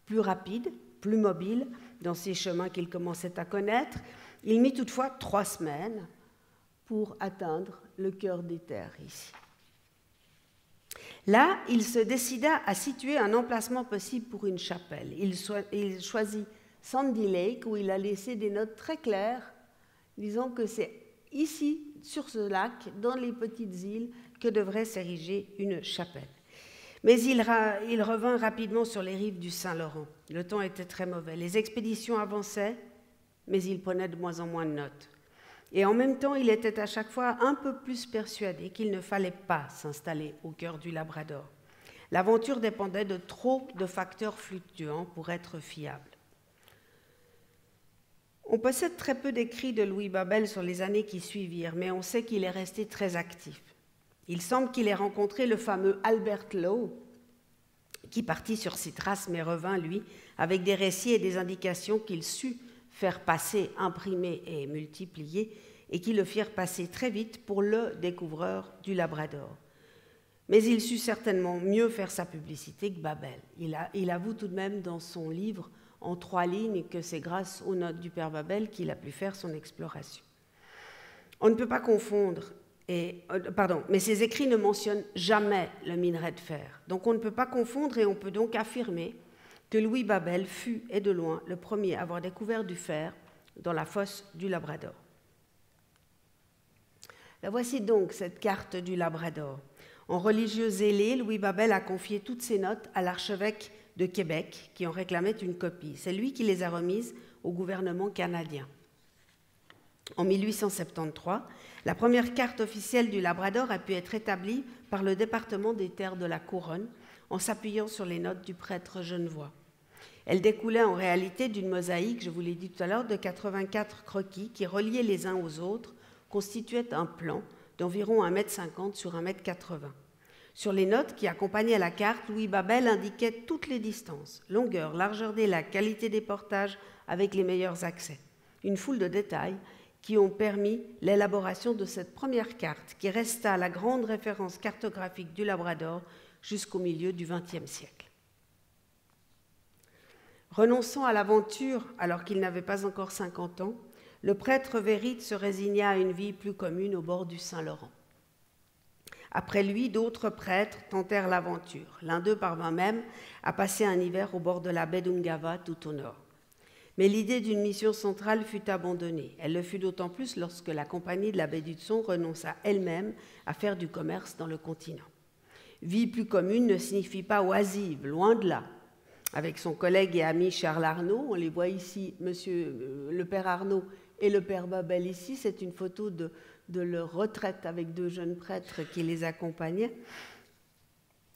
Plus rapide, plus mobile dans ces chemins qu'il commençait à connaître, il mit toutefois 3 semaines pour atteindre le cœur des terres ici. Là, il se décida à situer un emplacement possible pour une chapelle. Il choisit Sandy Lake, où il a laissé des notes très claires, disant que c'est ici, sur ce lac, dans les petites îles, que devrait s'ériger une chapelle. Mais il revint rapidement sur les rives du Saint-Laurent. Le temps était très mauvais. Les expéditions avançaient, mais il prenait de moins en moins de notes. Et en même temps, il était à chaque fois un peu plus persuadé qu'il ne fallait pas s'installer au cœur du Labrador. L'aventure dépendait de trop de facteurs fluctuants pour être fiable. On possède très peu d'écrits de Louis Babel sur les années qui suivirent, mais on sait qu'il est resté très actif. Il semble qu'il ait rencontré le fameux Albert Lowe, qui partit sur ses traces mais revint, lui, avec des récits et des indications qu'il sut faire passer, imprimer et multiplier, et qui le firent passer très vite pour le découvreur du Labrador. Mais il sut certainement mieux faire sa publicité que Babel. Il avoue tout de même dans son livre, en 3 lignes, que c'est grâce aux notes du père Babel qu'il a pu faire son exploration. On ne peut pas confondre, mais ses écrits ne mentionnent jamais le minerai de fer. Donc on ne peut pas confondre et on peut donc affirmer que Louis Babel fut, et de loin, le premier à avoir découvert du fer dans la fosse du Labrador. La voici donc, cette carte du Labrador. En religieux zélé, Louis Babel a confié toutes ses notes à l'archevêque de Québec, qui en réclamait une copie. C'est lui qui les a remises au gouvernement canadien. En 1873, la première carte officielle du Labrador a pu être établie par le département des terres de la Couronne, en s'appuyant sur les notes du prêtre genevois. Elle découlait en réalité d'une mosaïque, je vous l'ai dit tout à l'heure, de 84 croquis qui, reliés les uns aux autres, constituaient un plan d'environ 1,50 m sur 1,80 m. Sur les notes qui accompagnaient la carte, Louis Babel indiquait toutes les distances, longueur, largeur des lacs, qualité des portages avec les meilleurs accès. Une foule de détails qui ont permis l'élaboration de cette première carte qui resta la grande référence cartographique du Labrador jusqu'au milieu du XXe siècle. Renonçant à l'aventure alors qu'il n'avait pas encore 50 ans, le prêtre Vérite se résigna à une vie plus commune au bord du Saint-Laurent. Après lui, d'autres prêtres tentèrent l'aventure. L'un d'eux parvint même à passer un hiver au bord de la baie d'Ungava, tout au nord. Mais l'idée d'une mission centrale fut abandonnée. Elle le fut d'autant plus lorsque la compagnie de la baie d'Hudson renonça elle-même à faire du commerce dans le continent. Vie plus commune ne signifie pas oisive, loin de là. Avec son collègue et ami Charles Arnaud, on les voit ici, le père Arnaud et le père Babel ici, c'est une photo de leur retraite avec 2 jeunes prêtres qui les accompagnaient.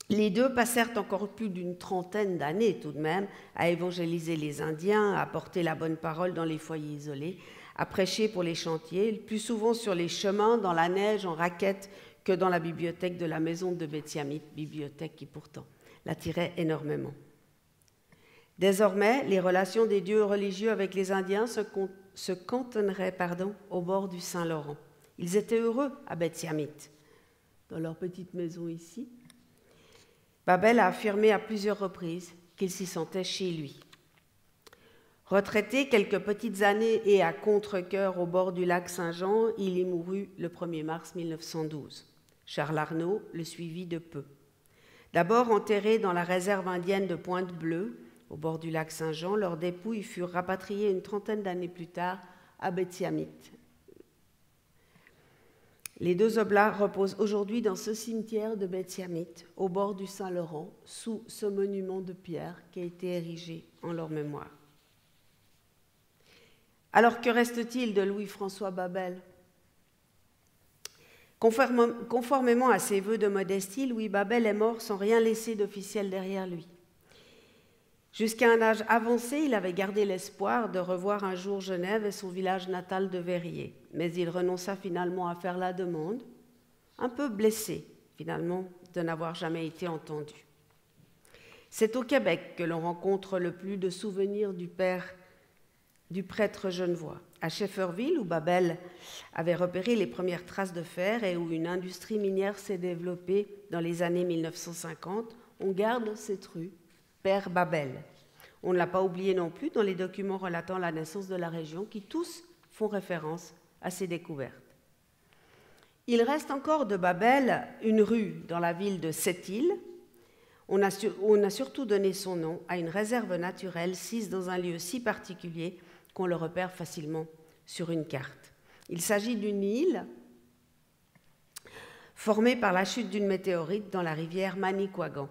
Les 2 passèrent encore plus d'une trentaine d'années tout de même à évangéliser les Indiens, à porter la bonne parole dans les foyers isolés, à prêcher pour les chantiers, le plus souvent sur les chemins, dans la neige, en raquettes, que dans la bibliothèque de la maison de Betsyamit, bibliothèque qui pourtant l'attirait énormément. Désormais, les relations des dieux religieux avec les Indiens se cantonneraient au bord du Saint-Laurent. Ils étaient heureux à Betsyamit, dans leur petite maison ici. Babel a affirmé à plusieurs reprises qu'il s'y sentait chez lui. Retraité quelques petites années et à contre-cœur au bord du lac Saint-Jean, il y mourut le 1er mars 1912. Charles Arnaud le suivit de peu. D'abord enterré dans la réserve indienne de Pointe-Bleue, au bord du lac Saint-Jean, leurs dépouilles furent rapatriées une trentaine d'années plus tard à Betsyamit. Les 2 oblats reposent aujourd'hui dans ce cimetière de Betsyamit, au bord du Saint-Laurent, sous ce monument de pierre qui a été érigé en leur mémoire. Alors que reste-t-il de Louis-François Babel ? Conformément à ses vœux de modestie, Louis Babel est mort sans rien laisser d'officiel derrière lui. Jusqu'à un âge avancé, il avait gardé l'espoir de revoir un jour Genève et son village natal de Verrier. Mais il renonça finalement à faire la demande, un peu blessé finalement de n'avoir jamais été entendu. C'est au Québec que l'on rencontre le plus de souvenirs du prêtre genevois. À Shefferville, où Babel avait repéré les premières traces de fer et où une industrie minière s'est développée dans les années 1950, on garde cette rue, Père Babel. On ne l'a pas oublié non plus dans les documents relatant la naissance de la région, qui tous font référence à ces découvertes. Il reste encore de Babel une rue dans la ville de Sept-Îles. On a surtout donné son nom à une réserve naturelle sise dans un lieu si particulier qu'on le repère facilement sur une carte. Il s'agit d'une île formée par la chute d'une météorite dans la rivière Manicouagan.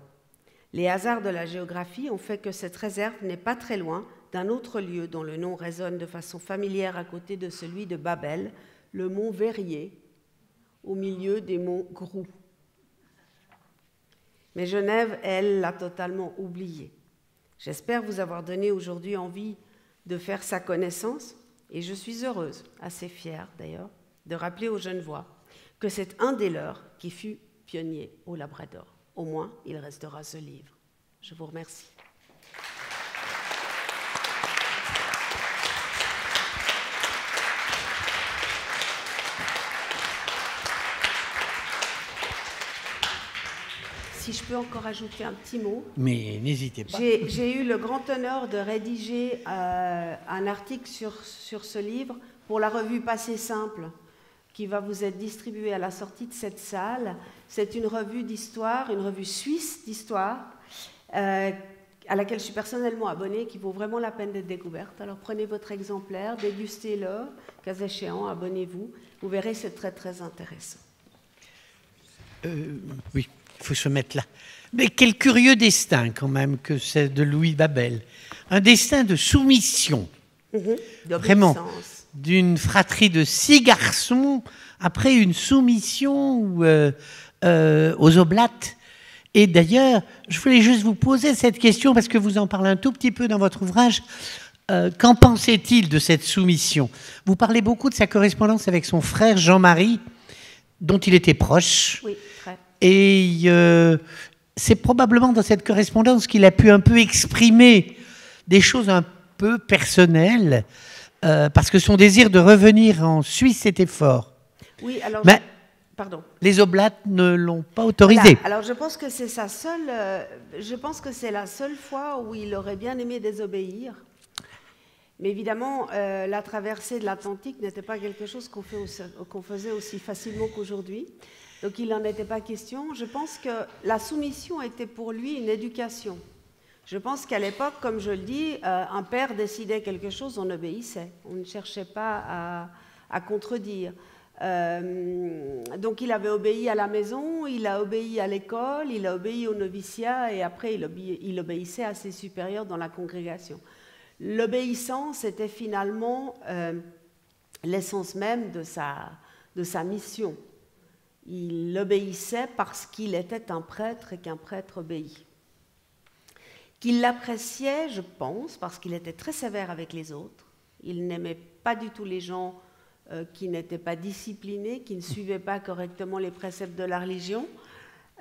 Les hasards de la géographie ont fait que cette réserve n'est pas très loin d'un autre lieu dont le nom résonne de façon familière à côté de celui de Babel, le mont Verrier, au milieu des monts Grou. Mais Genève, elle, l'a totalement oublié. J'espère vous avoir donné aujourd'hui envie de faire sa connaissance, et je suis heureuse, assez fière d'ailleurs, de rappeler aux Genevois que c'est un des leurs qui fut pionnier au Labrador. Au moins, il restera ce livre. Je vous remercie. Si je peux encore ajouter un petit mot.
Mais n'hésitez pas.
J'ai eu le grand honneur de rédiger un article sur ce livre pour la revue Passé Simple, qui va vous être distribuée à la sortie de cette salle. C'est une revue d'histoire, une revue suisse d'histoire, à laquelle je suis personnellement abonnée, qui vaut vraiment la peine d'être découverte. Alors prenez votre exemplaire, dégustez-le, cas échéant, abonnez-vous. Vous verrez, c'est très très intéressant.
Oui. Il faut se mettre là. Mais quel curieux destin quand même que c'est de Louis Babel. Un destin de soumission. Vraiment. D'une fratrie de 6 garçons après une soumission aux oblates. Et d'ailleurs, je voulais juste vous poser cette question parce que vous en parlez un tout petit peu dans votre ouvrage. Qu'en pensait-il de cette soumission ? Vous parlez beaucoup de sa correspondance avec son frère Jean-Marie, dont il était proche.
Oui, très.
Et c'est probablement dans cette correspondance qu'il a pu un peu exprimer des choses un peu personnelles, parce que son désir de revenir en Suisse était fort.
Oui, alors...
Mais
pardon.
Les oblates ne l'ont pas autorisé.
Voilà. Alors je pense que c'est sa seule... je pense que c'est la seule fois où il aurait bien aimé désobéir. Mais évidemment, la traversée de l'Atlantique n'était pas quelque chose qu'on faisait aussi facilement qu'aujourd'hui. Donc il n'en était pas question. Je pense que la soumission était pour lui une éducation. Je pense qu'à l'époque, comme je le dis, un père décidait quelque chose, on obéissait. On ne cherchait pas à contredire. Donc il avait obéi à la maison, il a obéi à l'école, il a obéi au noviciat et après il obéissait à ses supérieurs dans la congrégation. L'obéissance était finalement l'essence même de sa mission. Il obéissait parce qu'il était un prêtre et qu'un prêtre obéit. Qu'il l'appréciait, je pense, parce qu'il était très sévère avec les autres. Il n'aimait pas du tout les gens qui n'étaient pas disciplinés, qui ne suivaient pas correctement les préceptes de la religion.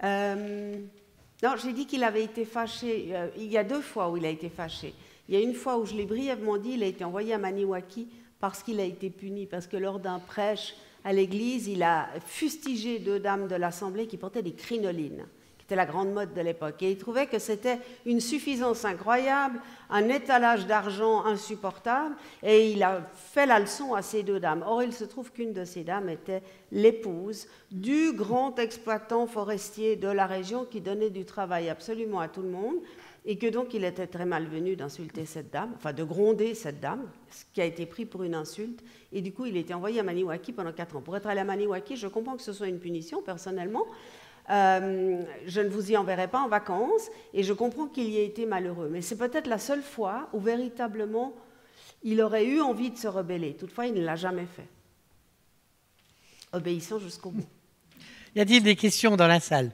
Non, j'ai dit qu'il avait été fâché. Il y a 2 fois où il a été fâché. Il y a une fois où je l'ai brièvement dit, il a été envoyé à Maniwaki parce qu'il a été puni, parce que lors d'un prêche à l'église, il a fustigé 2 dames de l'Assemblée qui portaient des crinolines. C'était la grande mode de l'époque. Et il trouvait que c'était une suffisance incroyable, un étalage d'argent insupportable, et il a fait la leçon à ces 2 dames. Or, il se trouve qu'une de ces dames était l'épouse du grand exploitant forestier de la région qui donnait du travail absolument à tout le monde, et que donc il était très malvenu d'insulter cette dame, enfin de gronder cette dame, ce qui a été pris pour une insulte, et du coup il a été envoyé à Maniwaki pendant 4 ans. Pour être allé à Maniwaki, je comprends que ce soit une punition, personnellement. Je ne vous y enverrai pas en vacances et je comprends qu'il y ait été malheureux. Mais c'est peut-être la seule fois où véritablement il aurait eu envie de se rebeller. Toutefois, il ne l'a jamais fait. Obéissant jusqu'au bout.
Y a-t-il des questions dans la salle?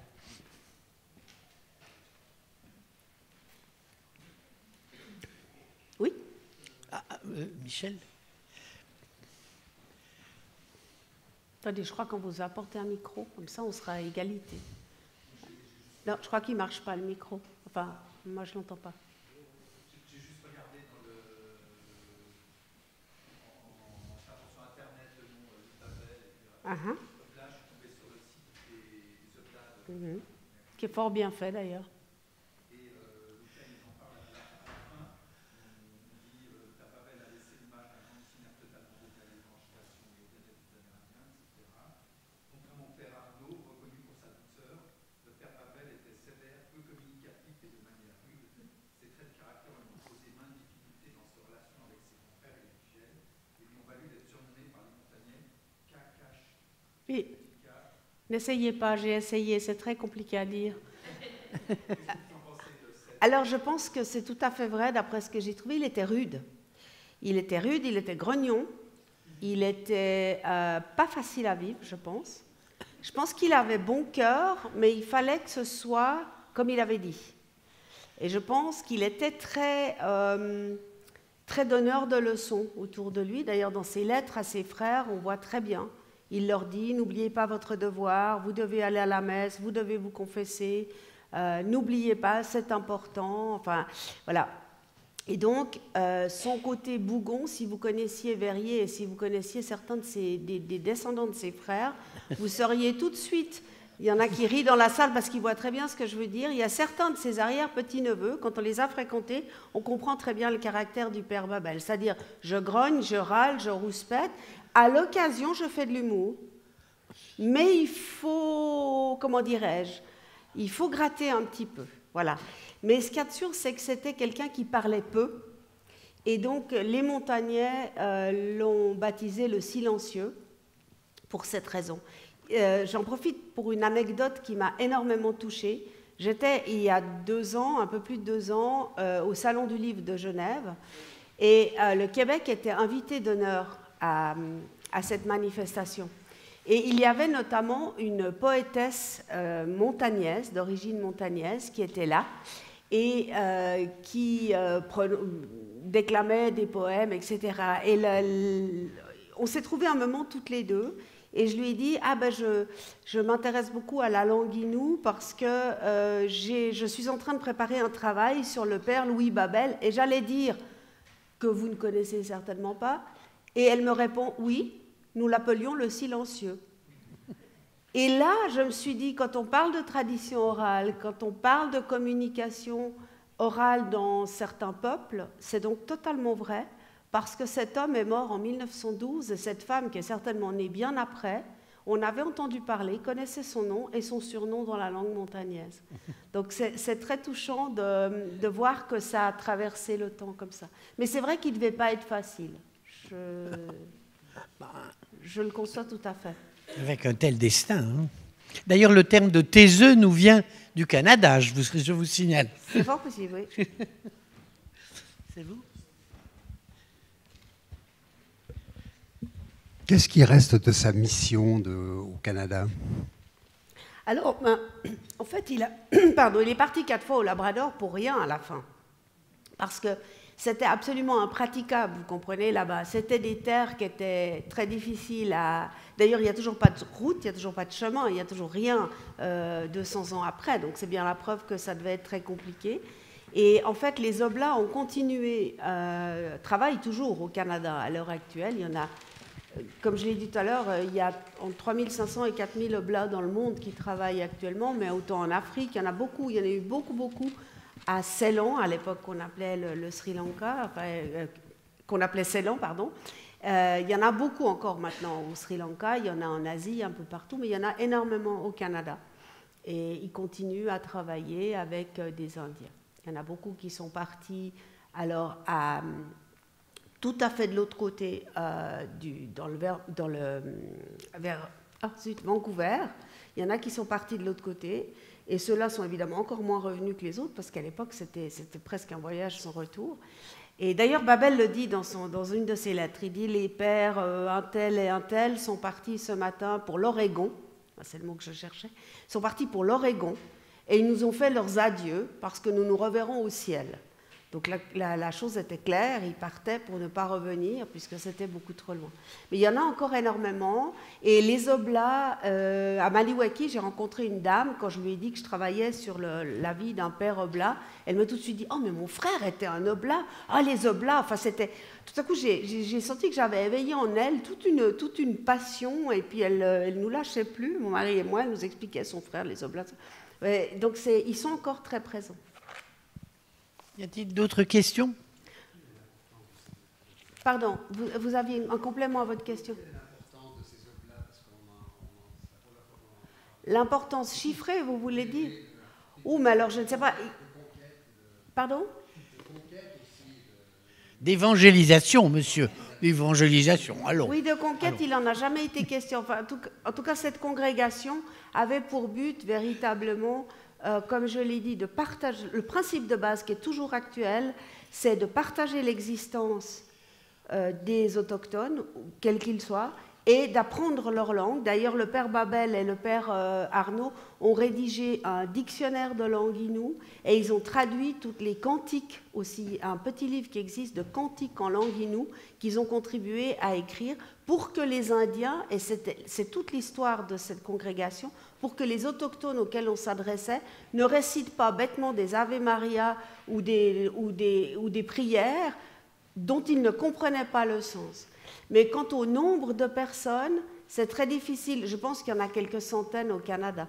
Oui.
Michel?
Attendez, je crois qu'on vous a apporté un micro, comme ça on sera à égalité. Non, je crois qu'il ne marche pas le micro. Enfin, moi je ne l'entends pas.
J'ai juste regardé en cherchant sur Internet le nom d'Isabelle. Là, je suis tombé sur le site des Oblates.
Qui est fort bien fait d'ailleurs.
Et lequel ils en parlent à la fin. On dit Père Pavel a laissé l'image d'un grand missionnaire totalement dédié à l'évangélisation et au bien-être des Amérindiens, etc. Contrairement au Père Arnaud, reconnu pour sa douceur, le Père Pavel était sévère, peu communicatif et de manière rude. Ses traits de caractère lui ont posé maintes difficultés dans ses relations avec ses confrères et les fidèles et lui ont valu d'être surnommé par les montagnais Kakash.
Oui. N'essayez pas, j'ai essayé, c'est très compliqué à dire. Alors je pense que c'est tout à fait vrai, d'après ce que j'ai trouvé, il était rude. Il était rude, il était grognon, il était pas facile à vivre, je pense. Je pense qu'il avait bon cœur, mais il fallait que ce soit comme il avait dit. Et je pense qu'il était très donneur de leçons autour de lui. D'ailleurs, dans ses lettres à ses frères, on voit très bien. Il leur dit, n'oubliez pas votre devoir, vous devez aller à la messe, vous devez vous confesser, n'oubliez pas, c'est important. Enfin, voilà. Et donc, son côté bougon, si vous connaissiez Verrier et si vous connaissiez certains des descendants de ses frères, vous sauriez tout de suite, il y en a qui rient dans la salle parce qu'ils voient très bien ce que je veux dire, il y a certains de ses arrière-petits-neveux, quand on les a fréquentés, on comprend très bien le caractère du père Babel, c'est-à-dire je grogne, je râle, je rouspète, à l'occasion je fais de l'humour, mais il faut, comment dirais-je, il faut gratter un petit peu, voilà. Mais ce qu'il y a de sûr, c'est que c'était quelqu'un qui parlait peu. Et donc, les montagnais l'ont baptisé le silencieux pour cette raison. J'en profite pour une anecdote qui m'a énormément touchée. J'étais, il y a 2 ans, un peu plus de 2 ans, au Salon du Livre de Genève. Et le Québec était invité d'honneur à cette manifestation. Et il y avait notamment une poétesse montagnaise, d'origine montagnaise, qui était là et qui déclamait des poèmes, etc. Et on s'est trouvés un moment toutes les deux, et je lui ai dit « Ah ben je m'intéresse beaucoup à la langue Innu parce que je suis en train de préparer un travail sur le père Louis Babel, et j'allais dire que vous ne connaissez certainement pas. » Et elle me répond « Oui, nous l'appelions le silencieux. » Et là, je me suis dit, quand on parle de tradition orale, quand on parle de communication orale dans certains peuples, c'est donc totalement vrai, parce que cet homme est mort en 1912 et cette femme, qui est certainement née bien après, on avait entendu parler, connaissait son nom et son surnom dans la langue montagnaise. Donc c'est très touchant de voir que ça a traversé le temps comme ça. Mais c'est vrai qu'il ne devait pas être facile. Je le conçois tout à fait.
Avec un tel destin. Hein. D'ailleurs, le terme de taiseux nous vient du Canada, je vous signale.
C'est fort possible, oui.
C'est vous ?
Qu'est-ce qui reste de sa mission au Canada?
Alors, en fait, il est parti 4 fois au Labrador pour rien à la fin. Parce que c'était absolument impraticable, vous comprenez, là-bas. C'était des terres qui étaient très difficiles à... D'ailleurs, il n'y a toujours pas de route, il n'y a toujours pas de chemin, il n'y a toujours rien 200 ans après. Donc, c'est bien la preuve que ça devait être très compliqué. Et en fait, les Oblats ont continué, travaillent toujours au Canada à l'heure actuelle. Il y en a, comme je l'ai dit tout à l'heure, il y a entre 3500 et 4000 Oblats dans le monde qui travaillent actuellement, mais autant en Afrique, il y en a beaucoup, il y en a eu beaucoup à Ceylan, à l'époque qu'on appelait le Sri Lanka, enfin, qu'on appelait Ceylan, pardon. Il y en a beaucoup encore maintenant au Sri Lanka, il y en a en Asie, un peu partout, mais il y en a énormément au Canada. Et ils continuent à travailler avec des Indiens. Il y en a beaucoup qui sont partis alors tout à fait de l'autre côté, vers Vancouver. Il y en a qui sont partis de l'autre côté. Et ceux-là sont évidemment encore moins revenus que les autres, parce qu'à l'époque, c'était presque un voyage sans retour. Et d'ailleurs, Babel le dit dans une de ses lettres. Il dit « Les pères un tel et un tel sont partis ce matin pour l'Oregon. » C'est le mot que je cherchais. Ils sont partis pour l'Oregon. Et ils nous ont fait leurs adieux, parce que nous nous reverrons au ciel. Donc la chose était claire, ils partaient pour ne pas revenir, puisque c'était beaucoup trop loin. Mais il y en a encore énormément. Et les Oblats, à Maniwaki, j'ai rencontré une dame, quand je lui ai dit que je travaillais sur la vie d'un père Oblat, elle m'a tout de suite dit « Oh, mais mon frère était un Oblat. Ah, les Oblats !» Enfin, c'était... Tout à coup, j'ai senti que j'avais éveillé en elle toute une passion, et puis elle ne nous lâchait plus, mon mari et moi, elle nous expliquait son frère, les Oblats. Donc, ils sont encore très présents.
Y a-t-il d'autres questions?
Pardon, vous aviez un complément à votre question? L'importance chiffrée, vous voulez dire? Ou, mais alors, je ne sais pas. Pardon?
D'évangélisation, monsieur. D'évangélisation, allons.
Oui, de conquête, il n'en a jamais été question. Enfin, en tout cas, cette congrégation avait pour but véritablement, comme je l'ai dit, de partager. Le principe de base qui est toujours actuel, c'est de partager l'existence des autochtones, quels qu'ils soient, et d'apprendre leur langue. D'ailleurs, le père Babel et le père Arnaud ont rédigé un dictionnaire de langue inou et ils ont traduit toutes les cantiques aussi, un petit livre qui existe de cantiques en langue inou qu'ils ont contribué à écrire pour que les Indiens, et c'est toute l'histoire de cette congrégation, pour que les autochtones auxquels on s'adressait ne récitent pas bêtement des Ave Maria ou des prières dont ils ne comprenaient pas le sens. Mais quant au nombre de personnes, c'est très difficile. Je pense qu'il y en a quelques centaines au Canada.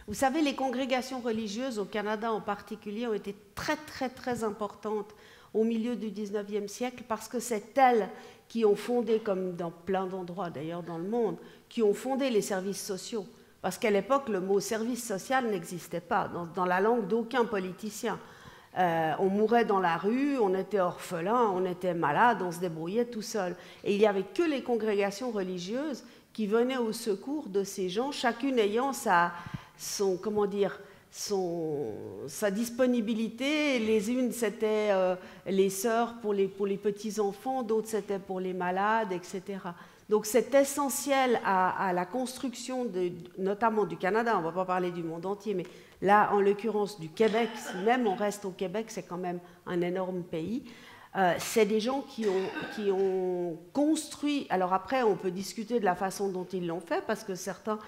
Vous savez, les congrégations religieuses au Canada en particulier ont été très, très, très importantes au milieu du 19e siècle parce que c'est elles qui ont fondé, comme dans plein d'endroits d'ailleurs dans le monde, qui ont fondé les services sociaux. Parce qu'à l'époque, le mot service social n'existait pas dans la langue d'aucun politicien. On mourait dans la rue, on était orphelin, on était malade, on se débrouillait tout seul. Et il n'y avait que les congrégations religieuses qui venaient au secours de ces gens, chacune ayant sa disponibilité. Les unes, c'était les sœurs pour les petits-enfants, d'autres, c'était pour les malades, etc. Donc c'est essentiel à la construction, notamment du Canada, on ne va pas parler du monde entier, mais là, en l'occurrence du Québec, si même on reste au Québec, c'est quand même un énorme pays. C'est des gens qui ont construit. Alors après, on peut discuter de la façon dont ils l'ont fait, parce que certains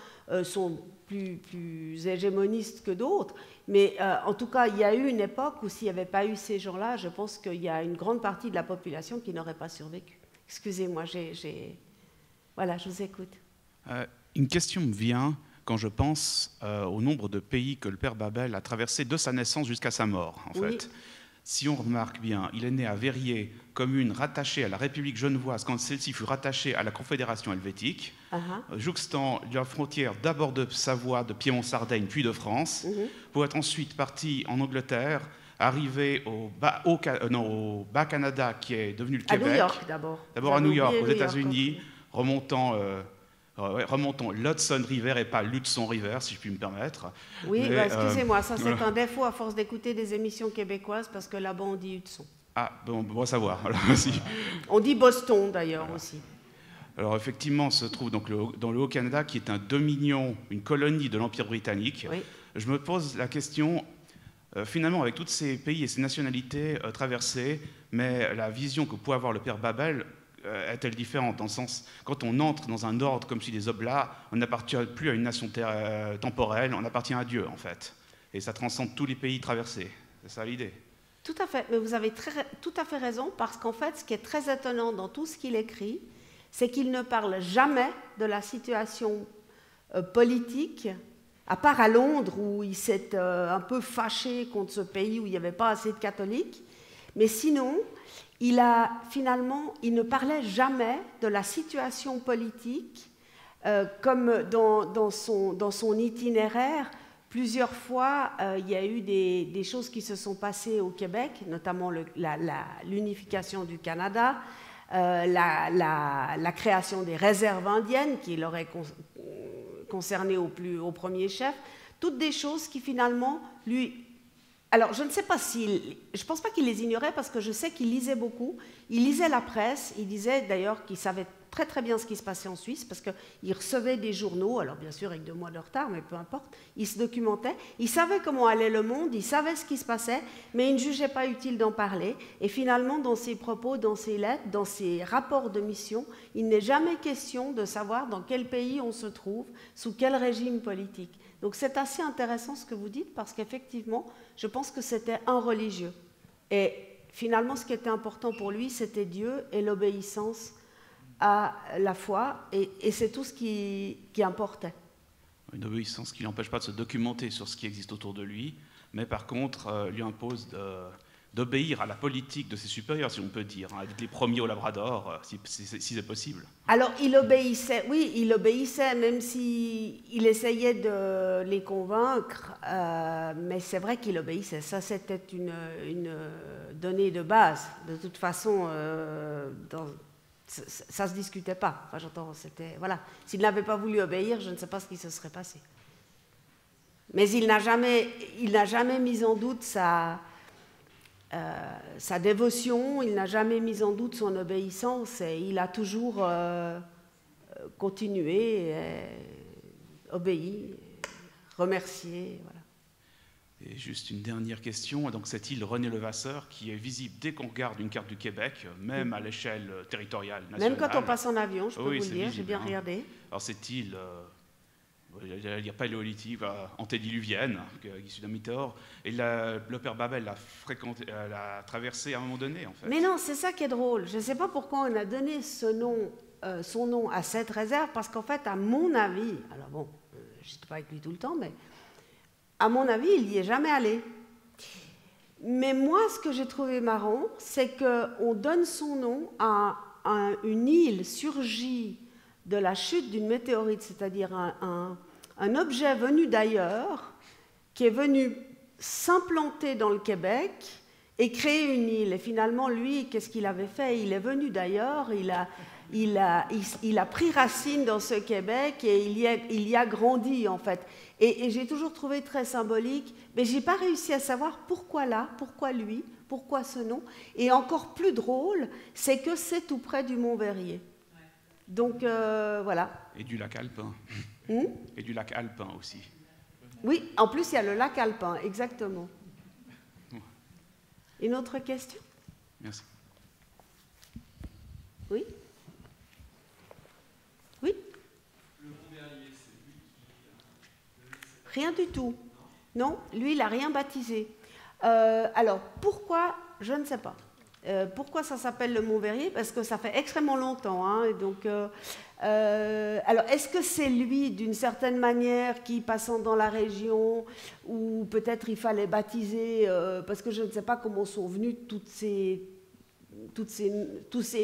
sont plus hégémonistes que d'autres. Mais en tout cas, il y a eu une époque où s'il n'y avait pas eu ces gens-là, je pense qu'il y a une grande partie de la population qui n'aurait pas survécu. Excusez-moi, voilà, je vous écoute.
Une question me vient. quand je pense au nombre de pays que le père Babel a traversé de sa naissance jusqu'à sa mort, en fait. Si on remarque bien, il est né à Verrier, commune rattachée à la République genevoise quand celle-ci fut rattachée à la Confédération helvétique, jouxtant la frontière d'abord de Savoie, de Piémont-Sardaigne, puis de France, pour être ensuite parti en Angleterre, arrivé au Bas-Canada, qui est devenu le Québec.
À New York, d'abord.
D'abord à New York, aux États-Unis, remontant l'Hudson River et pas l'Hudson River, si je puis me permettre.
Oui, excusez-moi, ça c'est un défaut à force d'écouter des émissions québécoises, parce que là-bas on dit Hudson.
Ah, bon à savoir. Alors,
on dit Boston d'ailleurs aussi.
Alors effectivement, se trouve donc dans le Haut-Canada, qui est un dominion, une colonie de l'Empire britannique. Je me pose la question, finalement, avec tous ces pays et ces nationalités traversées, mais la vision que pouvait avoir le père Babel est-elle différente, dans le sens, quand on entre dans un ordre comme celui des Oblats, on n'appartient plus à une nation temporelle, on appartient à Dieu, en fait. Et ça transcende tous les pays traversés. C'est ça l'idée.
Tout à fait, mais vous avez tout à fait raison, parce qu'en fait, ce qui est très étonnant dans tout ce qu'il écrit, c'est qu'il ne parle jamais de la situation politique, à part à Londres, où il s'est un peu fâché contre ce pays où il n'y avait pas assez de catholiques, mais sinon, il ne parlait jamais de la situation politique, comme dans son itinéraire. Plusieurs fois, il y a eu des choses qui se sont passées au Québec, notamment l'unification du Canada, la création des réserves indiennes qui l'aurait concerné au premier chef, toutes des choses qui finalement lui... Alors, je ne sais pas je ne pense pas qu'il les ignorait, parce que je sais qu'il lisait beaucoup. Il lisait la presse, il disait d'ailleurs qu'il savait très très bien ce qui se passait en Suisse, parce qu'il recevait des journaux, alors bien sûr avec 2 mois de retard, mais peu importe, il se documentait, il savait comment allait le monde, il savait ce qui se passait, mais il ne jugeait pas utile d'en parler. Et finalement, dans ses propos, dans ses lettres, dans ses rapports de mission, il n'est jamais question de savoir dans quel pays on se trouve, sous quel régime politique. Donc c'est assez intéressant ce que vous dites, parce qu'effectivement, je pense que c'était un religieux. Et finalement, ce qui était important pour lui, c'était Dieu et l'obéissance à la foi, et c'est tout ce qui importait.
Une obéissance qui ne l'empêche pas de se documenter sur ce qui existe autour de lui, mais par contre lui impose d'obéir à la politique de ses supérieurs, si on peut dire, hein, les premiers au Labrador, si c'est possible.
Alors, il obéissait, oui, il obéissait, même s'il essayait de les convaincre, mais c'est vrai qu'il obéissait. Ça, c'était une donnée de base. De toute façon, ça ne se discutait pas. Enfin, j'entends, voilà. S'il n'avait pas voulu obéir, je ne sais pas ce qui se serait passé. Mais il n'a jamais mis en doute sa dévotion, il n'a jamais mis en doute son obéissance, et il a toujours continué, obéi, remercié. Voilà.
Et juste une dernière question, donc cette île René Levasseur qui est visible dès qu'on regarde une carte du Québec, même à l'échelle territoriale, nationale.
Même quand on passe en avion, je peux vous le dire, j'ai bien regardé.
Alors cette île, il n'y a pas paléolithique, antédiluvienne, issue d'un météore, et le père Babel l'a traversé à un moment donné, en fait.
Mais non, c'est ça qui est drôle. Je ne sais pas pourquoi on a donné son nom à cette réserve, parce qu'en fait, à mon avis, alors bon, je n'étais pas avec lui tout le temps, mais à mon avis, il n'y est jamais allé. Mais moi, ce que j'ai trouvé marrant, c'est qu'on donne son nom à une île surgie de la chute d'une météorite, c'est-à-dire un objet venu d'ailleurs, qui est venu s'implanter dans le Québec et créer une île. Et finalement, lui, qu'est-ce qu'il avait fait? Il est venu d'ailleurs, il a pris racine dans ce Québec et il y a grandi, en fait. Et j'ai toujours trouvé très symbolique, mais je n'ai pas réussi à savoir pourquoi là, pourquoi lui, pourquoi ce nom. Et encore plus drôle, c'est que c'est tout près du Mont-Verrier. Donc, voilà.
Et du lac alpin. Et du lac alpin aussi.
Oui, en plus, il y a le lac alpin, exactement. Une autre question?
Merci.
Oui? Oui?
Le Mont-Verrier, c'est lui qui...
Rien du tout. Non, lui, il n'a rien baptisé. Alors, pourquoi? Je ne sais pas. Pourquoi ça s'appelle le Mont Verrier? Parce que ça fait extrêmement longtemps. Hein, et donc, alors, est-ce que c'est lui, d'une certaine manière, qui, passant dans la région, ou peut-être il fallait baptiser, parce que je ne sais pas comment sont venus tous ces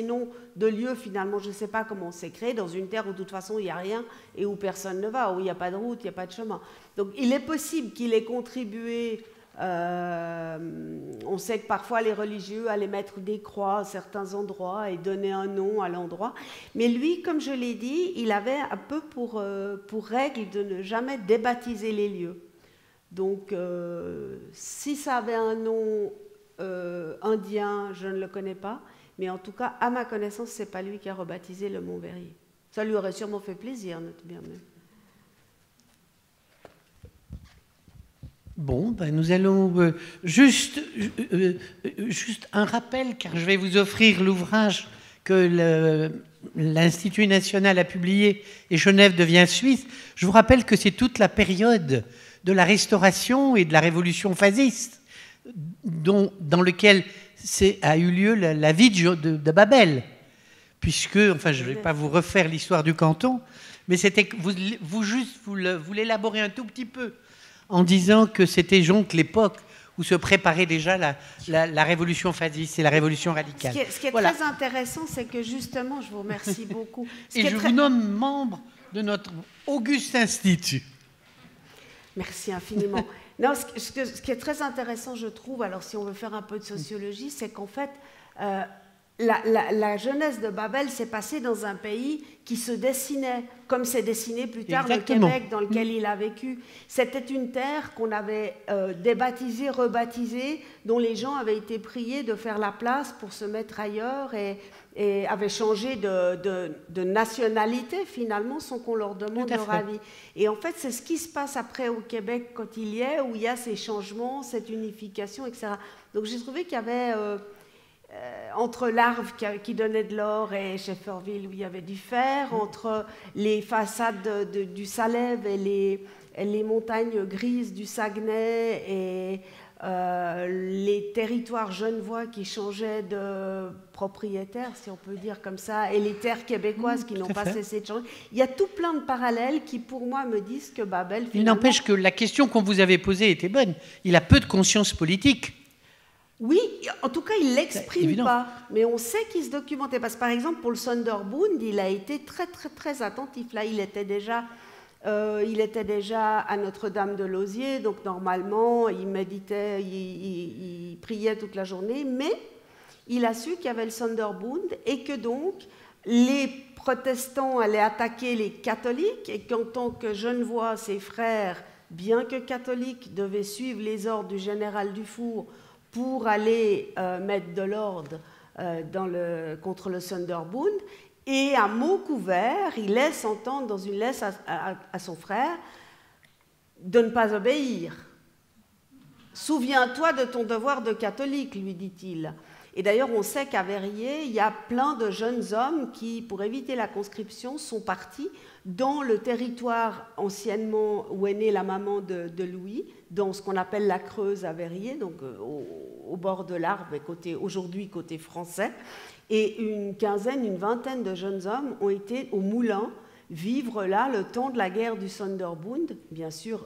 noms de lieux, finalement, je ne sais pas comment c'est créé, dans une terre où de toute façon il n'y a rien et où personne ne va, où il n'y a pas de route, il n'y a pas de chemin. Donc il est possible qu'il ait contribué, on sait que parfois les religieux allaient mettre des croix à certains endroits et donner un nom à l'endroit, mais lui, comme je l'ai dit, il avait un peu pour règle de ne jamais débaptiser les lieux. Donc si ça avait un nom indien, je ne le connais pas, mais en tout cas, à ma connaissance, ce n'est pas lui qui a rebaptisé le Mont Verrier. Ça lui aurait sûrement fait plaisir, note bien même.
Bon, ben nous allons juste un rappel, car je vais vous offrir l'ouvrage que l'Institut national a publié et Genève devient Suisse. Je vous rappelle que c'est toute la période de la Restauration et de la Révolution fasciste dans lequel a eu lieu la vie de Babel, puisque, enfin je ne vais pas vous refaire l'histoire du canton, mais c'était vous l'élaborez un tout petit peu en disant que c'était donc l'époque où se préparait déjà la révolution fasciste et la révolution radicale.
Ce qui est très intéressant, c'est que justement, je vous remercie beaucoup.
Et je vous nomme membre de notre auguste institut.
Merci infiniment. Non, ce qui est très intéressant, je trouve, alors si on veut faire un peu de sociologie, c'est qu'en fait, la jeunesse de Babel s'est passée dans un pays qui se dessinait, comme s'est dessiné plus tard
Exactement.
le Québec dans lequel il a vécu. C'était une terre qu'on avait débaptisée, rebaptisée, dont les gens avaient été priés de faire la place pour se mettre ailleurs et avaient changé de nationalité finalement sans qu'on leur demande leur avis. Et en fait, c'est ce qui se passe après au Québec quand il y est, où il y a ces changements, cette unification, etc. Donc j'ai trouvé qu'il y avait... entre l'Arve qui donnait de l'or et Shefferville où il y avait du fer, entre les façades du Salève et les montagnes grises du Saguenay et les territoires genevois qui changeaient de propriétaires, si on peut dire comme ça, et les terres québécoises qui n'ont pas cessé de changer. Il y a tout plein de parallèles qui, pour moi, me disent que Babel...
Il n'empêche que la question qu'on vous avait posée était bonne. Il a peu de conscience politique.
Oui, en tout cas, il ne l'exprime pas, mais on sait qu'il se documentait. Parce que, par exemple, pour le Sonderbund, il a été très, très, très attentif. Là, il était déjà à Notre-Dame-de-Lausier, donc normalement, il méditait, il priait toute la journée, mais il a su qu'il y avait le Sonderbund et que donc, les protestants allaient attaquer les catholiques et qu'en tant que Genevois, ses frères, bien que catholiques, devaient suivre les ordres du général Dufour pour aller mettre de l'ordre contre le Sonderbund. Et à mot couvert, il laisse entendre dans une lettre à son frère de ne pas obéir. « Souviens-toi de ton devoir de catholique », lui dit-il. Et d'ailleurs, on sait qu'à Verrier, il y a plein de jeunes hommes qui, pour éviter la conscription, sont partis dans le territoire anciennement où est née la maman de Louis, dans ce qu'on appelle la Creuse à Verrier, donc au bord de l'Arve, aujourd'hui côté français. Et une vingtaine de jeunes hommes ont été au Moulin vivre là le temps de la guerre du Sonderbund. Bien sûr,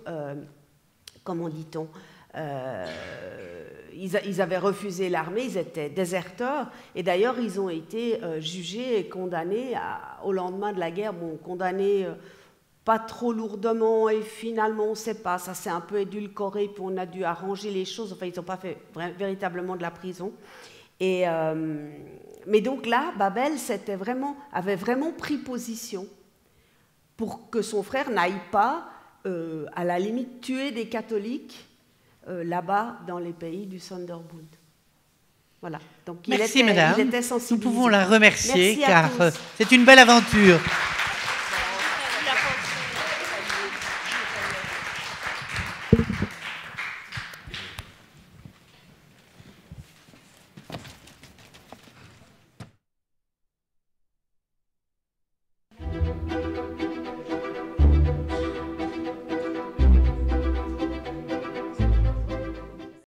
comment dit-on, ils avaient refusé l'armée, ils étaient déserteurs, et d'ailleurs ils ont été jugés et condamnés au lendemain de la guerre, condamnés pas trop lourdement, et finalement on ne sait pas, ça s'est un peu édulcoré, puis on a dû arranger les choses, enfin ils n'ont pas fait véritablement de la prison. Mais donc là, Babel avait vraiment pris position pour que son frère n'aille pas, à la limite, tuer des catholiques là-bas dans les pays du Sonderbund. Voilà. Donc
Merci, madame.
Il était sensibilisé.
Nous pouvons la remercier.
Merci à
car
tous.
C'est une belle aventure.